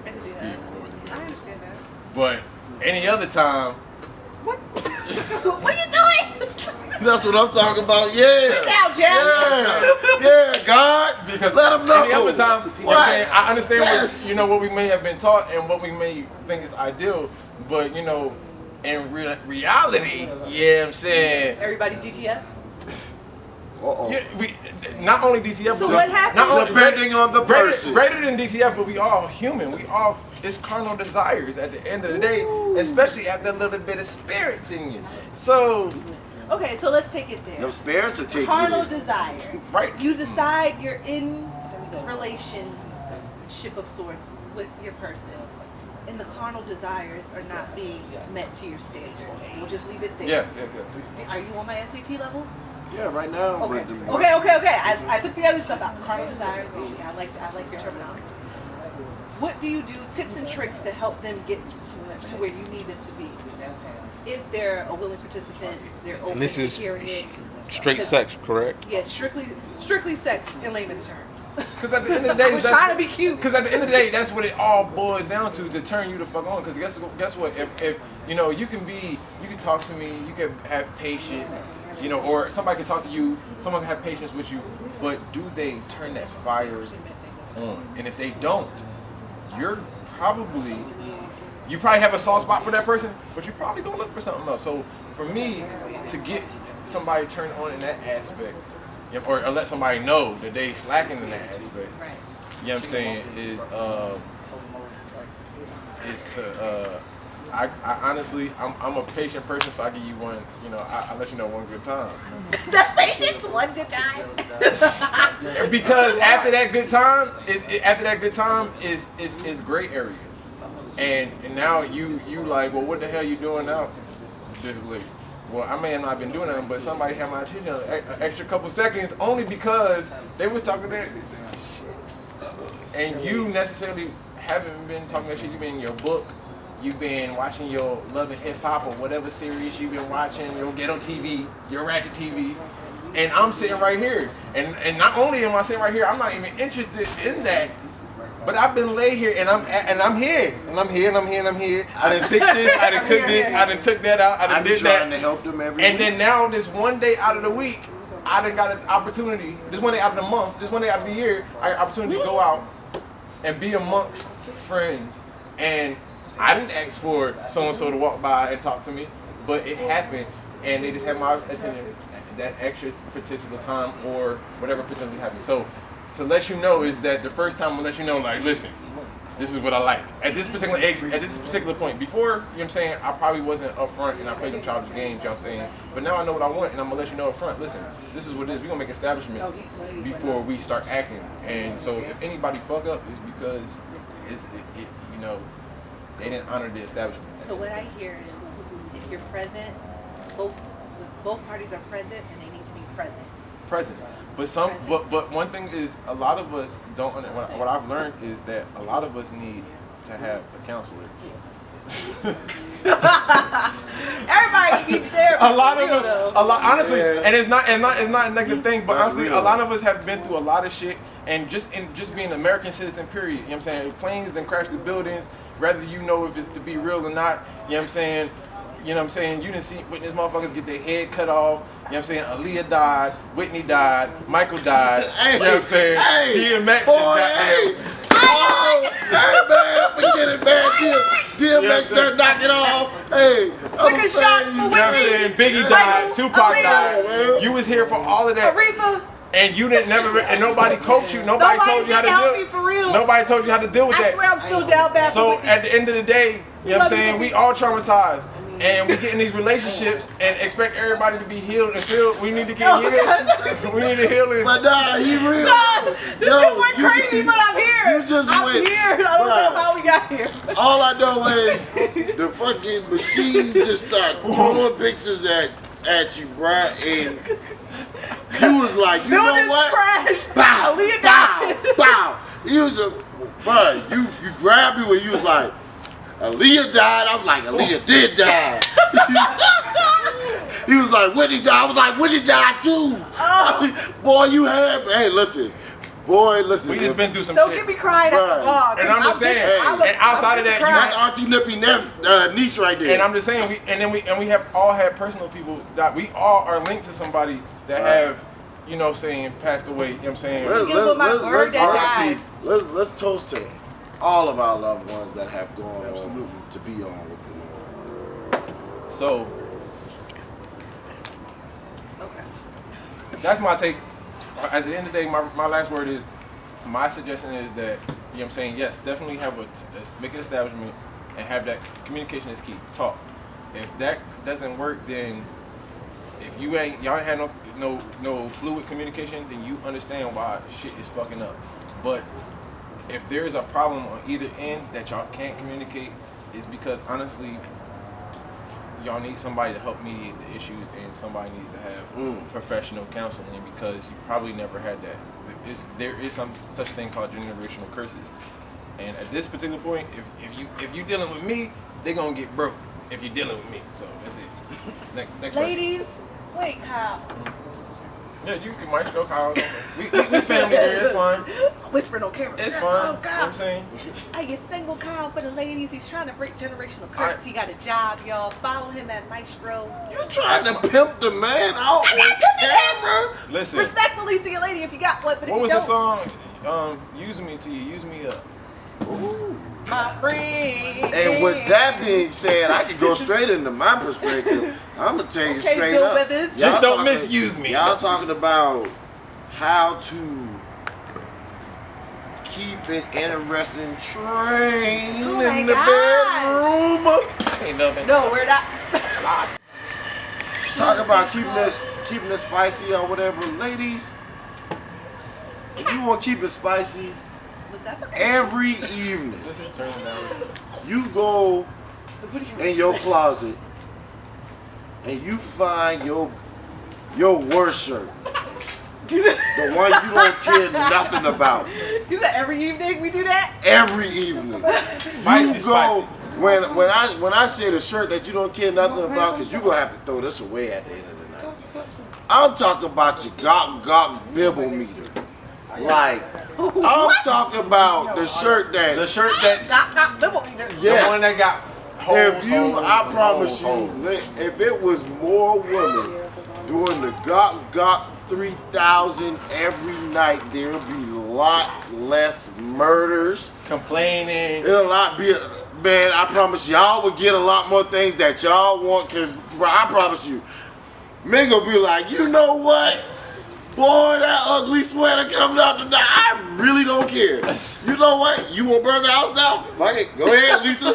I can see that. before the I bedroom. understand that. But any other time, What? What you doing? That's what I'm talking about, yeah. Now, Jeff. Yeah, God. because Let 'em know. any other time, you know what I'm What? saying? I understand Yes. what we may have been taught and what we may think is ideal, but in reality, yeah, I'm saying. Everybody DTF? Uh-oh. Yeah, we not only DTF, So but what happened? not only Depending on the person. Greater than DTF, but we all human. It's carnal desires at the end of the day, especially after a little bit of spirits in you. So, Okay, so let's take it there. Them spirits will take Carnal you there. desire. right. You decide you're in relationship of sorts with your person, and the carnal desires are not being met to your standards. We'll just leave it there. Yes. Are you on my SAT level? Yeah, right now. Okay. but the- Okay. I took the other stuff out. Carnal desires. Okay, I like your terminology. what do you do? Tips and tricks to help them get to where you need them to be. If they're a willing participant, they're open And this to is hearing it. straight sex, correct? Yeah, strictly sex in layman's terms. Because at the end of the day, We're trying to be cute. Because at the end of the day, that's what it all boils down to turn you the fuck on. Because guess what? If you know, you can talk to me, you can have patience, you know, or somebody can talk to you, someone can have patience with you, but do they turn that fire on? And if they don't, you probably have a soft spot for that person, but you probably gonna look for something else. So for me to get somebody turned on in that aspect, or let somebody know that they slacking in that aspect, you know what I'm saying, is to I honestly, I'm a patient person, so I give you one, you know, I let you know one good time. That's patience, one good time. Because after that good time is gray area, and now you like, well, what the hell you doing now? Just like, well, I may have not been doing that, but somebody had my attention an extra couple seconds only because they was talking that, and you necessarily haven't been talking that shit. You've been in your book. You've been watching your Love and Hip Hop or whatever series you've been watching, your ghetto TV, your ratchet TV, and I'm sitting right here. And not only am I sitting right here, I'm not even interested in that. But I've been laid here and I'm here. I done fixed this, I done cooked this, I done took that out, I done did that. Trying to help them every And week. then now this one day out of the week, I done got an opportunity, this one day out of the month, this one day out of the year, I got an opportunity to go out and be amongst friends. And I didn't ask for so-and-so to walk by and talk to me, but it happened, and they just had my attention that extra particular time or whatever potentially happened. So to let you know is that the first time I'm gonna let you know, like, listen, this is what I like. At this particular age, at this particular point, before, you know what I'm saying, I probably wasn't upfront and I played them childish games, you know what I'm saying? But now I know what I want and I'm gonna let you know up front, listen, this is what it is. We're gonna make establishments before we start acting. And so if anybody fuck up, it's because you know, they didn't honor the establishment. So what I hear is, if you're present, both parties are present, and they need to be present. Present. But one thing is, a lot of us don't. What I've learned is that a lot of us need to have a counselor. Everybody need therapy. A lot of us, honestly, Yeah. and it's not a negative thing, but That's honestly, real. a lot of us have been through a lot of shit, and just being an American citizen, period. You know what I'm saying? Planes then crash the buildings, whether you know if it's to be real or not. You know what I'm saying? You know what I'm saying? You didn't see witness motherfuckers get their head cut off. You know what I'm saying? Aaliyah died, Whitney died, Michael died. Hey, you know what I'm saying? hey, DMX boy, is goddamn. Hey, man, forget it, man. DMX start knocking off. Hey, I'm Take a shot for You know what I'm saying? Biggie died, Tupac died. You was here for all of that. Aretha. And you didn't and nobody coached you. Nobody told you how to help deal. me for real. Nobody told you how to deal with I that. swear I'm still down bad. So for Whitney. at the end of the day, you know what I'm Love saying? you. We all traumatized. And we get in these relationships and expect everybody to be healed and filled. We need to get healed. We need to heal it. But nah, he real. God, this Yo, shit went you crazy, just- but I'm here. you just I'm went- here. I don't know how we got here. All I know is the fucking machine just start throwing pictures at you, bruh, and you was like, you know Buildings what? crashed. Bow, Aaliyah bow, died. bow. You was just, bruh, you grabbed me when you was like, Aaliyah died. I was like, Aaliyah did die. He was like, Whitney died. I was like, Whitney died too. Boy, you had, hey, listen. Boy, listen. We just been through some Don't shit. get me crying at the Right. vlog. And I'm just saying, and outside of that, you That's Auntie Nippy niece right there. And I'm just saying, we have all had personal people that we all are linked to somebody that have, you know, saying passed away. You know what I'm saying? Let's toast to all of our loved ones that have gone on to be on with the Lord. So, that's my take. At the end of the day, my last word is, my suggestion is that, you know what I'm saying, yes, definitely have make an establishment and have that communication is key. Talk. If that doesn't work, then if y'all ain't had no fluid communication, then you understand why shit is fucking up. But if there's a problem on either end that y'all can't communicate, it's because honestly, y'all need somebody to help mediate the issues, and somebody needs to have professional counseling, because you probably never had that. There is some such thing called generational curses, And at this particular point, if you dealing with me, they gonna get broke. If you're dealing with me, so that's it. Next Ladies, wait, Kyle. person. Yeah, you can maestro Kyle. We family here. It's fine. Whispering on camera. It's Girl, fine. oh, You know what I'm saying? I get single Kyle for the ladies. He's trying to break generational curse. He got a job, y'all. Follow him at Maestro. You trying to pimp the man out on camera? Listen. Respectfully to your lady if you got one, but if What you was the don't, song? Use me to you. Use me up. my friend. And with that being said, I can go straight into my perspective. I'm gonna tell you Okay, straight Bill up. Withers. Just don't talking- misuse me. Y'all talking about how to keep an interesting train Oh my in the God. bedroom. Ain't nothing. No, we're not. Talk about keeping it spicy or whatever, ladies. If you want to keep it spicy, Was that the every evening This is turning down. you go What do you in your say? closet and you find your worst shirt, the one you don't care nothing about. You said every evening we do that? Every evening, Spicy, you go when I say the shirt that you don't care nothing about, because you gonna have to throw this away at the end of the night. I'm talking about your gawk bibble meter. Like, I'm talking about the shirt that. The shirt that Got double meter. Yes. the one that got holes. If you, I promise you, if it was more women doing the gawk 3000 every night, there'd be a lot less murders. complaining. It'll not be, man, I promise y'all would get a lot more things that y'all want, because I promise you, men gonna be like, you know what? Boy, that ugly sweater coming out tonight, I really don't care. You know what? You want to burn the house down? Fuck it. Go ahead, Lisa.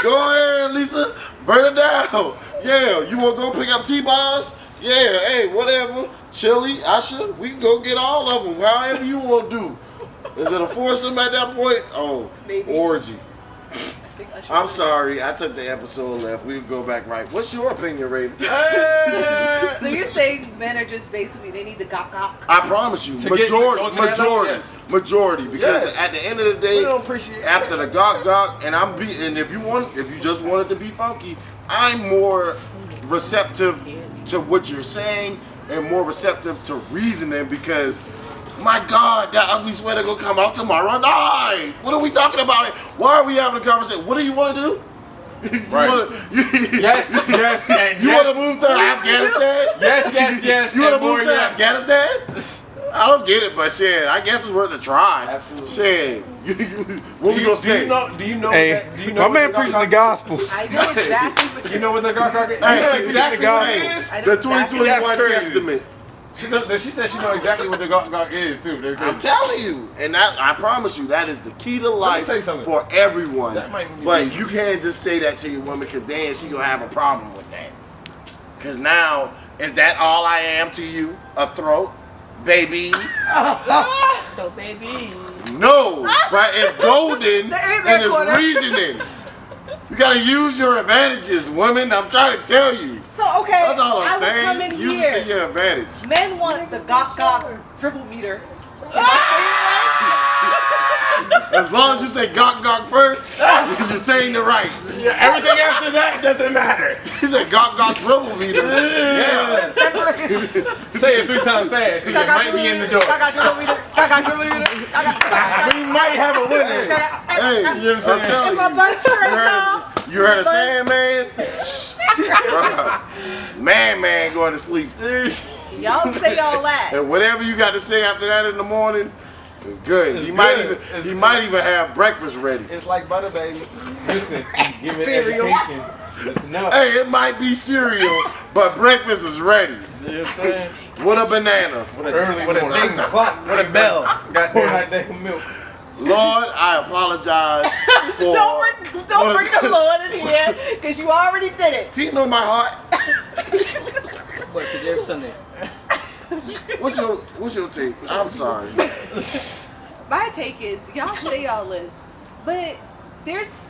Go ahead, Lisa. Burn it down. Yeah, you want to go pick up T-bars? Yeah, hey, whatever. Chili, Asha, we can go get all of them, however you want to do. Is it a foursome at that point? Oh, Maybe. orgy. I think I should- I'm sorry, I took the episode left. We can go back right. What's your opinion, Raven? So you're saying men are just basically, they need the gawk. I promise you, To get to go to that level, yes. majority. Because Yes. at the end of the day, We don't appreciate after the gawk, and if you just want it to be funky, I'm more receptive to what you're saying and more receptive to reasoning, because my God, that ugly sweater gonna come out tomorrow night. What are we talking about? Why are we having a conversation? What do you want to do? Right. Yes, yes, and You yes. want to move to Afghanistan? Yes. You want to and boy, move to yes. Afghanistan? I don't get it, but shit, I guess it's worth a try. Absolutely. Shit, where we gonna stay? Do you know? Hey, what that, do you know my what man the preaching the gawk- gospels. I know exactly what You know what the gawk is? You Hey, know exactly what it is. I know The exactly- 2021 That's crazy. Testament. She said she know exactly what the gawk is too. They're I'm crazy. telling you, and I promise you, that is the key to life tell you something. for everyone. That might be But easy. you can't just say that to your woman, because then she gonna have a problem with that. Because now, is that all I am to you? A throat? Baby? So baby. No, but it's golden The amen and it's corner. reasoning. You gotta use your advantages, women. I'm trying to tell you. So okay, That's all I'm I would come saying. in Use here. it to your advantage. Men want the gawk dribble meter. As long as you say gawk first, you're saying the right. Everything after that doesn't matter. You said gawk dribble meter. Yeah. Say it 3 times fast, and you might be in the door. Gawk dribble meter. Gawk dribble meter. We might have a winner. Hey, You know what I'm saying? I'm telling If I you. bunch you right now. You heard a saying, man? Man going to sleep. Y'all say all that. And whatever you got to say after that in the morning is good. It's He good. might even have breakfast ready. It's like butter, baby. Listen, give me Cereal. education. Listen up. Hey, it might be cereal, but breakfast is ready. You know what I'm saying? With a banana. Early What a morning. ding, 6 o'clock. what a bell. Pour Goddamn. that damn milk. Lord, I apologize for. Don't bring the Lord in here, because you already did it. He know my heart. But every Sunday. What's your take? I'm sorry. My take is, y'all say all this, but there's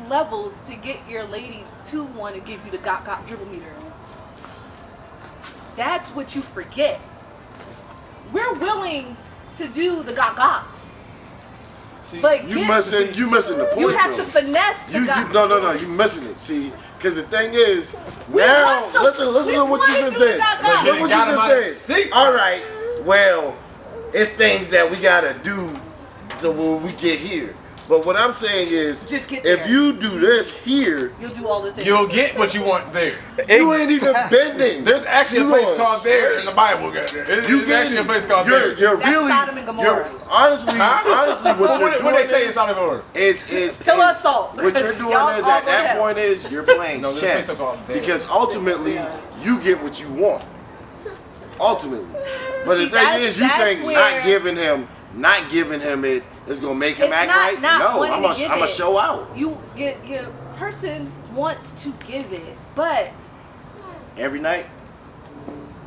levels to get your lady to want to give you the gawk dribble meter. That's what you forget. We're willing to do the gawks. See, But You missing the point. You have to though. finesse the guy. No, you missing it. See, because the thing is, We now want to- listen to we what want you to just do did. that. Look what Got him out you of just seat. did. All right, well, it's things that we gotta do to when we get here. But what I'm saying is, Just get if there. you do this here, You'll do all the things. you'll get what you want there. you ain't even bending. There's actually You a place going called there in straight. the Bible. There's You actually a place called there. You're That's really, Sodom and Gomorrah. honestly, what you're What doing they say in Sodom and Gomorrah? is Pillar assault. What you're doing Y'all is all at go that down. point is you're playing No, there's a place chess called there. because ultimately you get what you want. Ultimately, but See, the thing is, you that's think where- not giving him it is gonna make him It's act not- right? not No, wanting I'm to gonna give I'm it. show out Your person wants to give it, but every night.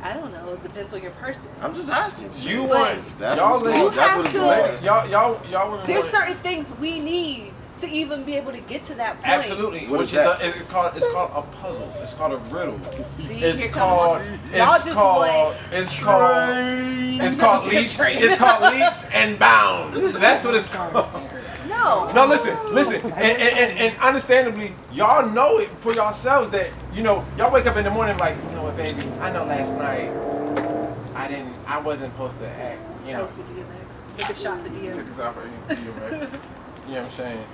I don't know. It depends on your person. I'm just asking. You But want That's y'all what's you going. That's have what it's to- going. y'all women There's want- certain things we need to even be able to get to that point. Absolutely. What Which is that? it's called a puzzle. It's called a riddle. See, It's here called comes y'all just want it's called leaps. It's called leaps and bounds. That's what it's called. no. No, listen, and understandably, y'all know it for yourselves that y'all wake up in the morning like, you know what, baby, I know last night I wasn't supposed to act, That was for DMX. Take a shot for DMX. took us out for you, right? You know what I'm saying?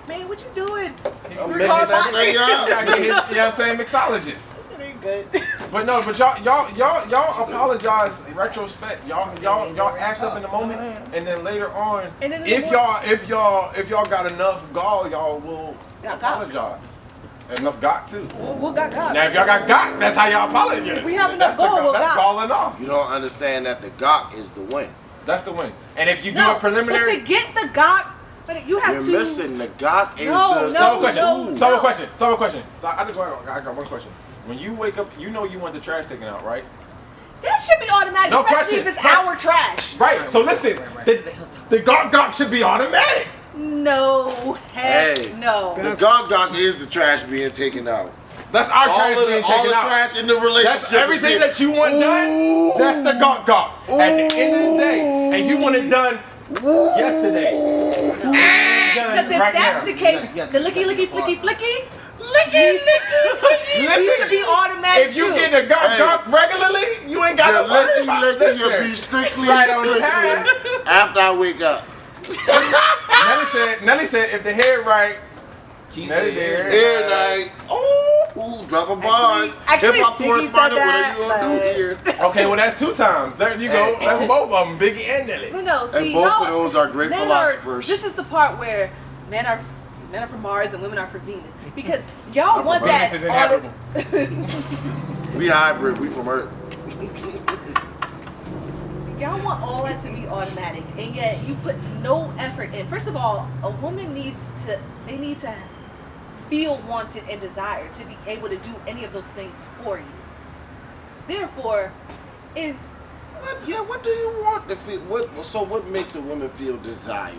Man, what you doing? I'm mixing that thing You up. gotta get his, you know what I'm saying, mixologist. Good. But no, but y'all apologize in retrospect. Y'all act up in the moment, and then later on, And then in the if y'all got enough gall, y'all will Got apologize. Enough got to. What got Now if y'all got, that's how y'all apologize. If we have enough That's the gall, we'll that's got. galling off. You don't understand that the gawk is the win. That's the win. And if you do No, a preliminary, but to get the gawk, but you have You're to. missing the gawk is No, the no, solve a question. no. Solve a question. Solve a question. So I got one question. When you wake up, you know you want the trash taken out, right? That should be automatic, No especially question. if it's our trash. Right. So listen, the gawk should be automatic. No, heck Hey, no. The gawk is the trash being taken out. That's our trash All being the taken out. trash in the relationship. That's everything is that you want done. That's the gawk. At the end of the day, and you want it done yesterday. Because if Right that's now. the case, the licky, Listen, should be automatic if you too. get a gawk regularly, you ain't got The to worry about licky this. will be strictly Right on time. after I wake up. Nelly said, if the head right, Nelly there. Every night. Ooh, dropping bars. Actually, Hip hop Biggie correspondent, said what are you gonna that, do here? Okay, well that's 2 times. There you go. That's both of them, Biggie and Nelly. No, see, And both y'all- of those are great men philosophers. This is the part where men are from Mars and women are from Venus, because y'all I'm want from that. Venus is inhabitable. We hybrid, we from Earth. Y'all want all that to be automatic, and yet you put no effort in. First of all, a woman needs to feel wanted and desired to be able to do any of those things for you. Therefore, if What do you want to feel? What makes a woman feel desired?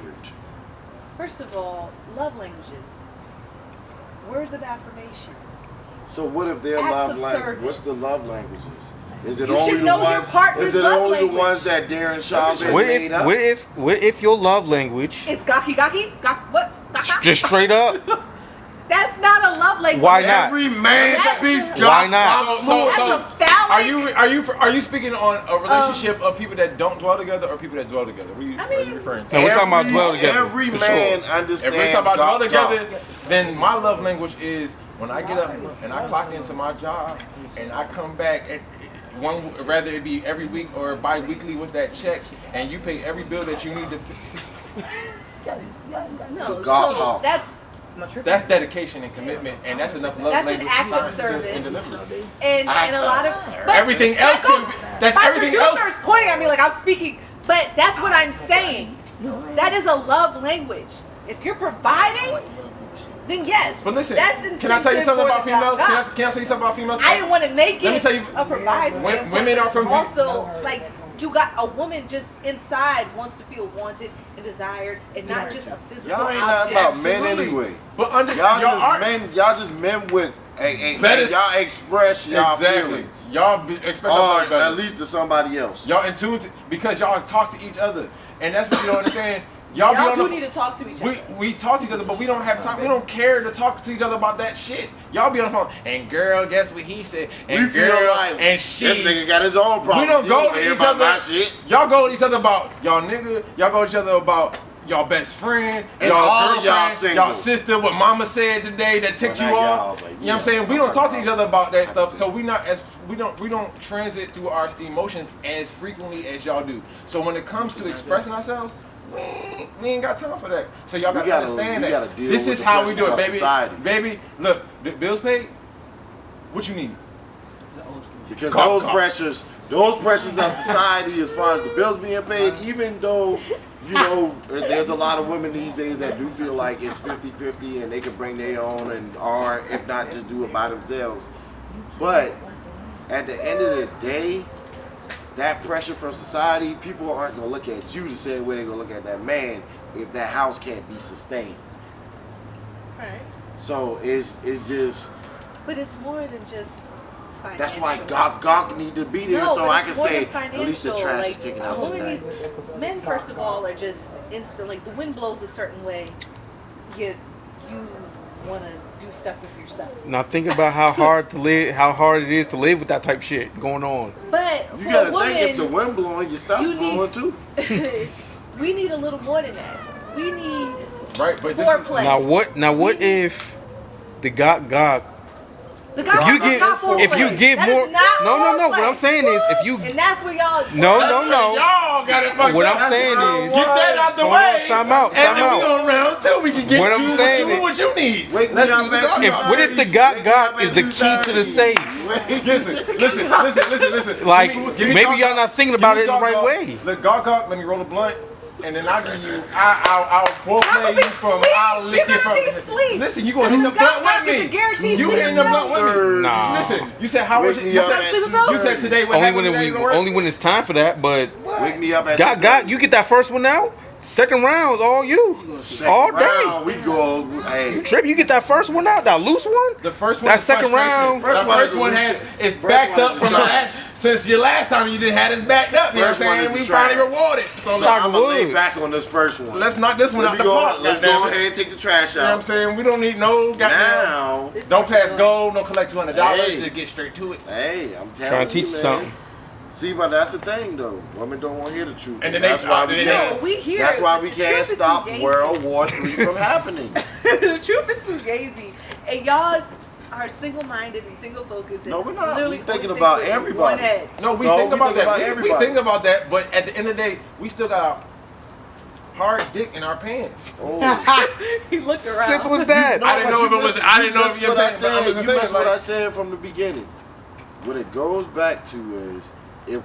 first of all, love languages, words of affirmation. So what if their Acts love of language? What's the service. love languages? Is it You only should the know your ones? partner's Is it love only language. the ones that Darren Sharp What made if, up? what if your love language, It's gaki, what? Gaka? just straight up, That's not a love language. Why not? Every man That's- speaks Why God. not? That's a phallic. Are you speaking on a relationship of people that don't dwell together or people that dwell together? What are you referring to? No, we're talking about dwell together, Every for man sure. understands. If we're talking about dwell God. together, then my love language is when I get up and I clock into my job and I come back at whether it be every week or bi-weekly with that check, and you pay every bill that you need to pay. No, The God so hawk. That's dedication and commitment, and that's enough love That's an language. act of signs service. and delivery. and a lot of but Everything else can be, that's my everything producer else. is pointing at me like I'm speaking, but that's what I'm saying. That is a love language. If you're providing, then yes. But listen, that's can I tell you incentive something for about the females? God. Can I tell you something about females? I didn't want to make Let me it tell you, a provide. standpoint, women are but from- also like you got a woman just inside wants to feel wanted and desired, and not just a physical Y'all ain't nothing object. about men Absolutely. anyway. But under Y'all y'all just are- men. Y'all just men with Hey, Let us- y'all express y'all Exactly. feelings. Y'all express Or yourself better. at least to somebody else. Y'all in tune because y'all talk to each other, and that's what you don't understand. Y'all be Y'all on do the, need to talk to each other. we talk to each other, but we don't have time. We don't care to talk to each other about that shit. Y'all be on the phone, and girl, guess what he said? And We feel girl, like and this she. nigga got his own problems. We don't He go wanna to hear each about other. my shit. Y'all go to each other about y'all nigga. Y'all go to each other about y'all best friend, And y'all all of girlfriend, y'all single. y'all sister. What mama said today that ticked Well, you not off. y'all, but You know what I'm saying? We I'm don't talk to talking each other about that stuff. So we don't transit through our emotions as frequently as y'all do. So when it comes to expressing ourselves, we ain't got time for that. So y'all We gotta gotta- understand we that. gotta deal This with is the how we do it, pressures of baby. society. Baby, look, the bills paid. What you need? Because Cough, those pressures of society, as far as the bills being paid, even though, you know, there's a lot of women these days that do feel like it's 50-50 and they can bring their own, and or if not, just do it by themselves. But at the end of the day, that pressure from society, people aren't gonna look at you the same way they're gonna look at that man if that house can't be sustained. Right. So it's just. But it's more than just financial. That's why Gawk need to be there, No, so but I it's can more say than at least the financial, trash like, is taken a out woman tonight. needs- Men, first of all, are just instant. Like the wind blows a certain way, you want to do stuff with your stuff. Now think about how hard it is to live with that type shit going on. But You for gotta a woman, think if the wind blowing, your stuff you need- blowing too. we need a little more than that. We need Right, but this is foreplay. Now what if the Gawk The guy you that's give not foreplay. if you give That more is not no foreplay. what I'm saying is if you And that's where y'all. no y'all got it fucked what up. I'm saying is Get that out the hold on, way. time out, And then time we out. gonna round two. We can get What I'm you saying what you need. Wake me Let's up do the at Gawk. 2:30. What if the Gawk is the key to the safe? Listen. Like, Give me maybe Gawk y'all Gawk. not thinking Give about me it in the Gawk right Gawk. way. Look, Gawk, let me roll a blunt. And then I'll give you, I'll foreplay you from, I'll lick You're you from. gonna be asleep. Listen, you gonna hit the blunt Gawk with is a me. guaranteed You sleep hitting the blunt with me. Nah. Listen, you said how Wake was it? me You up said, at Sleep with 2:30. you said today what happened today you gonna work? only when it's time for that, but Wake me up at Gawk, you get that first one out. Second round's all you. All day. round, we go. Hey, Trip, you get that first one out, that loose one. The first one That is second frustration. round- The First one first is one a has looser. it's First backed one up is from a the try. last since your last time you didn't have this backed up. You know what I'm First one saying? is We a finally try. rewarded. So so let's, I'm gonna lay Woods. back on this first one. let's knock this one out the park. Let's goddamn go it. ahead and take the trash You know what I'm out. saying? We don't need no goddamn. Now, Don't pass gold. Don't collect $200. Hey. Just get straight to it. hey, I'm telling Trying to you, teach man. something. See, but that's the thing, though. Women don't want to hear the truth. And then they- that's why then we they- can't. No, we hear That's it, why but we the can't truth is stop fugazi. World War III from happening. The truth is fugazi, and y'all are single-minded and single-focused. And No, we're not. literally We thinking only about think with everybody. one head. No, we No, think we about think that. about We everybody. think about that, but at the end of the day, we still got a hard dick in our pants. Oh. He looked around. Simple as that. I didn't know if it was. I didn't know if you know what I'm saying. But I'm You just missed saying, what I like, said from the beginning. What it goes back to is if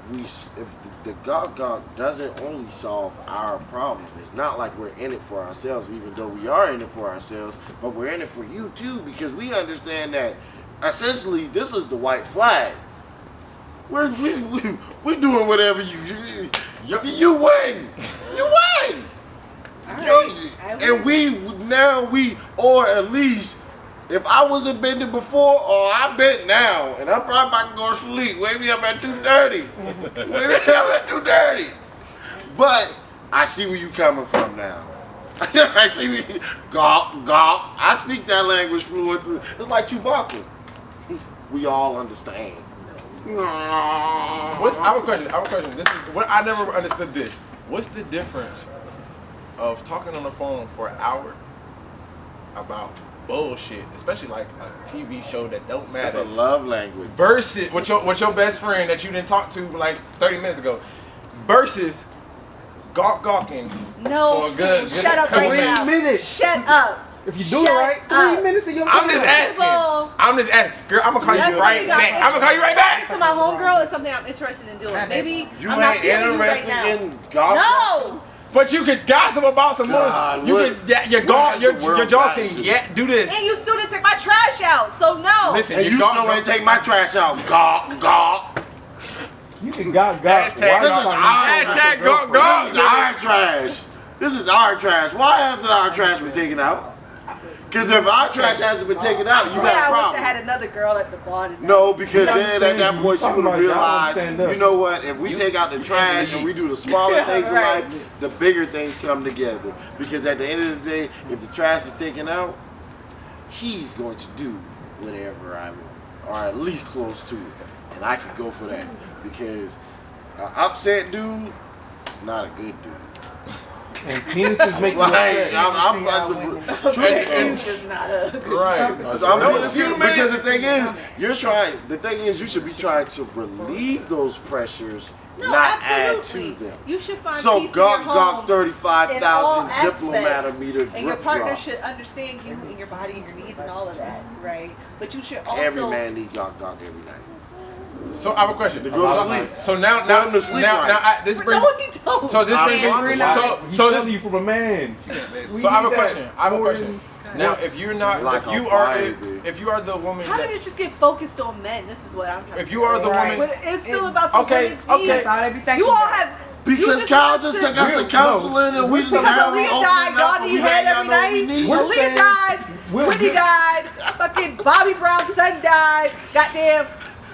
the Gawk doesn't only solve our problem. It's not like we're in it for ourselves, even though we are in it for ourselves, but we're in it for you too, because we understand that essentially this is the white flag. We're doing whatever you win. You win. And we or at least if I wasn't bending before, or I bent now, and I'm probably about to go to sleep. Wake me up at 2:30. Wake me up at 2:30. But I see where you coming from now. I see where you, Gawk. I speak that language fluently. It's like Chewbacca. We all understand. I have a question. This is what I never understood. This. What's the difference of talking on the phone for an hour about bullshit, especially like a TV show that don't matter? That's a love language. Versus with your best friend that you didn't talk to like 30 minutes ago. Versus gawking No, for a good shut up right 3 now. minutes. Shut up. If you do Shut it right, 3 up. minutes of your I'm just First of all, asking. Girl, I'm gonna call that's you right something back. I'm gonna call you right back. To my homegirl is something I'm interested in doing. Maybe You I'm not ain't feeling you right interested now. in Gawk? No. But you could gossip about some more. God, You what- can your what jaw, has your the world jaws gotten can to? yet do this. And you still didn't take my trash out, so no. Listen, And you still ain't take my trash out. Gawk. You can Gawk. Hashtag This is Gawk. our Hashtag Gawk. This is our trash. This is our trash. Why hasn't our trash been taken out? Because if our trash hasn't been taken out, you got a I wish I problem. had another girl at the bar tonight. No, because then at that point she would have Y'all realized, understand us. you know what, if we take out the trash and we do the smaller things in Right. life, the bigger things come together. Because at the end of the day, if the trash is taken out, he's going to do whatever I want, or at least close to it. And I can go for that. Because an upset dude is not a good dude. And penises make you Like, upset. I'm about to... Is not a good Right. I'm being serious, because the thing is, you should be trying to relieve those pressures, No, not absolutely. add to them. You should find So peace in your Gawk home in 35,000 all diplomat aspects. meter And your drip partner drop. should understand you and your body and your needs and all of that, right? But you should also... Every man need Gawk every night. So I have a question. To go to sleep. So now, Tell him to sleep right. this But brings. no, he don't. So this brings me. I'm So He's this. you from a man. So I have a question. I have a question. Now, if you're not, Like if you a are, baby. if you are the woman, How did that, it just get focused on men? This is what I'm trying if to you are the woman, But it's still about the Okay, women's okay. needs. Thought everything You all have... Because you Kyle just took us to counseling and we just Because now we Aaliyah opening died, up y'all and need we head letting every y'all know we night. need. We're Aaliyah saying- died, Whitney died, fucking Bobby Brown's son died, goddamn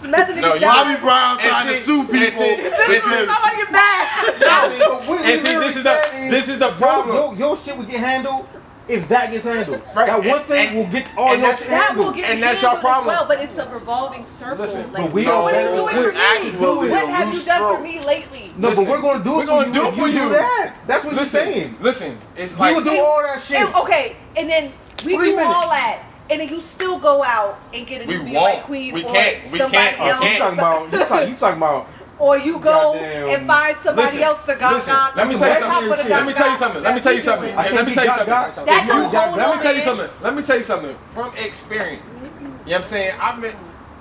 some other niggas died. Bobby Brown trying to see- sue people. This is somebody get mad. and see, this is the problem. Your shit will get handled if that gets handled. Right. That one And- thing and- will get all and your that's- shit That handled. will get And that's your handled as problem. well, but it's a revolving circle. Listen, like, but we what are you don't- doing for it's me? actually What a have you loose done for stroke. me lately? No, Listen, but we're gonna do we're it gonna for do you. it if for you you. do that. That's what you're saying. Listen, it's We like will do all that shit. And, okay, and then we 3 do all minutes. that, and then you still go out and get a We NUBIAN won't. White Queen We or can't. We somebody can't. We else. can't. You talking about Or you go Goddamn. and find somebody Listen, else to gawk listen, gawk. let me or tell you on top something. of the Let me gawk tell you gawk. something. Let me tell you something. I can't Let me be tell you gawk something. gawk. That's You a got whole that. Let me tell you nother- something. Let me tell you something from experience. You know what I'm saying? I've been.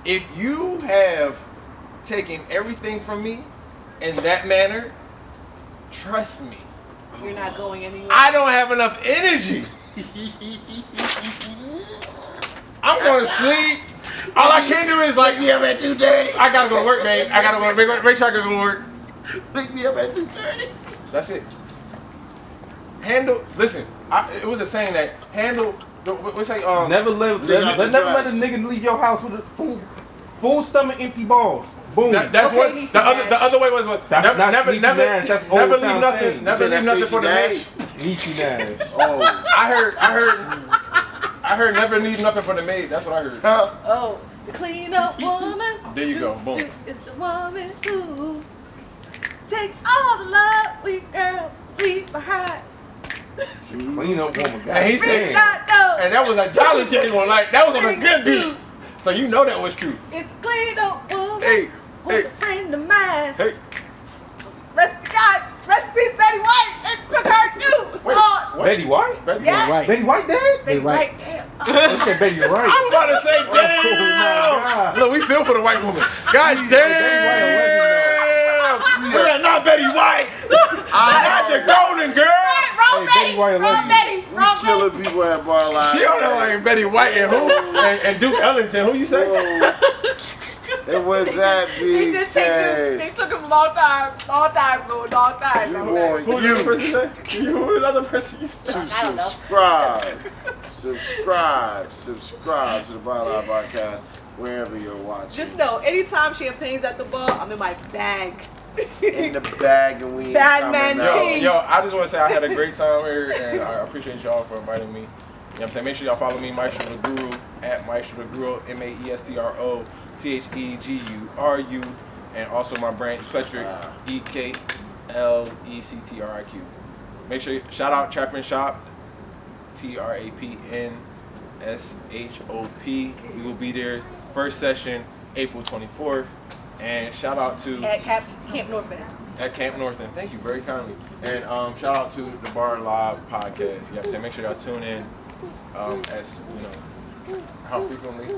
If you have taken everything from me in that manner, trust me, You're not going anywhere. I don't have enough energy. I'm going to sleep. All I can do is like, Pick me up at 2:30. I gotta go to work, man. I gotta go make sure I can go to work. Pick me up at 2:30. That's it. Handle. Listen, it was a saying that handle. What's say? never let Take out the never let a trash. nigga leave your house with a full stomach, empty balls. Boom. That's Okay, what Niecy the other Nash. way was what. That's not Niecy Nash, that's never old leave town nothing. saying. Never You leave said nothing that's for the Niecy maid. Niecy Nash. Oh. I heard never leave nothing for the maid. That's what I heard. Oh, the clean up woman. There you go. Boom. Is the woman who takes all the love we girls leave behind. Clean up woman. And he We said, not know. and that was a Jolly J one. Like that was on a good beat. So you know that was true. It's a clean up woman. Hey, Who's hey, a friend of mine. Hey, Rest God, rest in peace, Betty White. It took her too. Wait, Oh, what? Betty White? Betty yeah. Right. Betty White dead? Betty White. White. Damn. You said Betty White. I'm about to say, Oh, my damn. God. Look, we feel for the white woman. God damn. We're not Betty White. Not the golden girl. Right, wrong Hey, Betty Betty. White Wrong legend. Betty. Wrong Betty. killing people at BARLIVE. She don't know like Betty White and who? And Duke Ellington. Who you say? And with that He being just said said, it took him a long time ago, long time. we ago. want Who was the you other person say? Who was the other person you said? to I don't know. subscribe to the BARLIVE Barcast wherever you're watching. Just know, anytime champagne's at the bar, I'm in my bag. in the bag and we ain't Bad coming man out. King. Yo, I just want to say I had a great time here, and I appreciate y'all for inviting me. You know what I'm saying? Make sure y'all follow me, Maestro the Guru, at Maestro the Guru, Maestro THEGURU, and also my brand, Eclectric, EKLECTRIQ. Make sure, shout out Trap and Shop, TRAPNSHOP. We will be there, first session, April 24th. And shout out to At Camp North End. at Camp North End. Thank you very kindly. And shout out to the BARLIVE podcast. You know what I'm saying? Make sure y'all tune in as, you know, how frequently?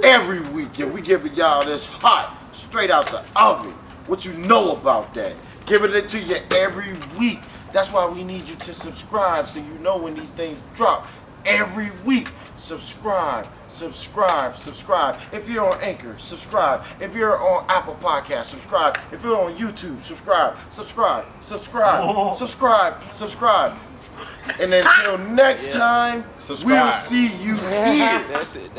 Every week, and we giving y'all this hot, straight out the oven. What you know about that? Giving it to you every week. That's why we need you to subscribe so you know when these things drop. Every week, subscribe. If you're on Anchor, subscribe. If you're on Apple Podcasts, subscribe. If you're on YouTube, subscribe. And until next time, Subscribe. we'll see you here. That's it.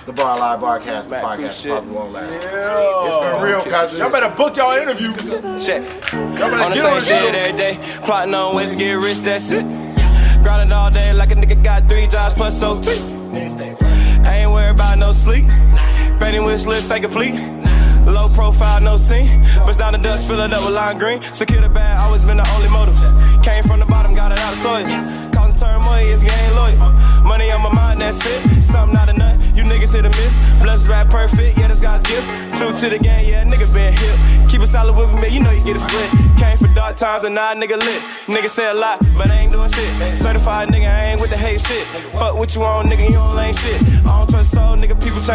The BARLIVE Barcast, the podcast probably won't last. It's been real, cousins. Y'all better book y'all interview. Check. Y'all On better the get on same the shit show. every day. Plotting on ways to get rich, that's it. Grinding all day like a nigga got 3 jobs plus OT. I ain't worried about no sleep. Fading wish list ain't complete. Low profile, no scene. Bust down the dust, fill it up with lime green. Secure the bag, always been the only motive. Came from the bottom, got it out of soil. Causing turmoil if you ain't loyal. Money on my mind, that's it. Something out of nothing, you niggas hit or miss. Blessed rap perfect, yeah, that's God's gift. True to the game, yeah, nigga been hip. Keep it solid with me, you know you get a split. Came for dark times and now nigga lit. Nigga say a lot, but I ain't doing shit. Certified nigga, I ain't with the hate shit. Fuck what you on, nigga, you don't lame shit. I don't trust soul, nigga, people change.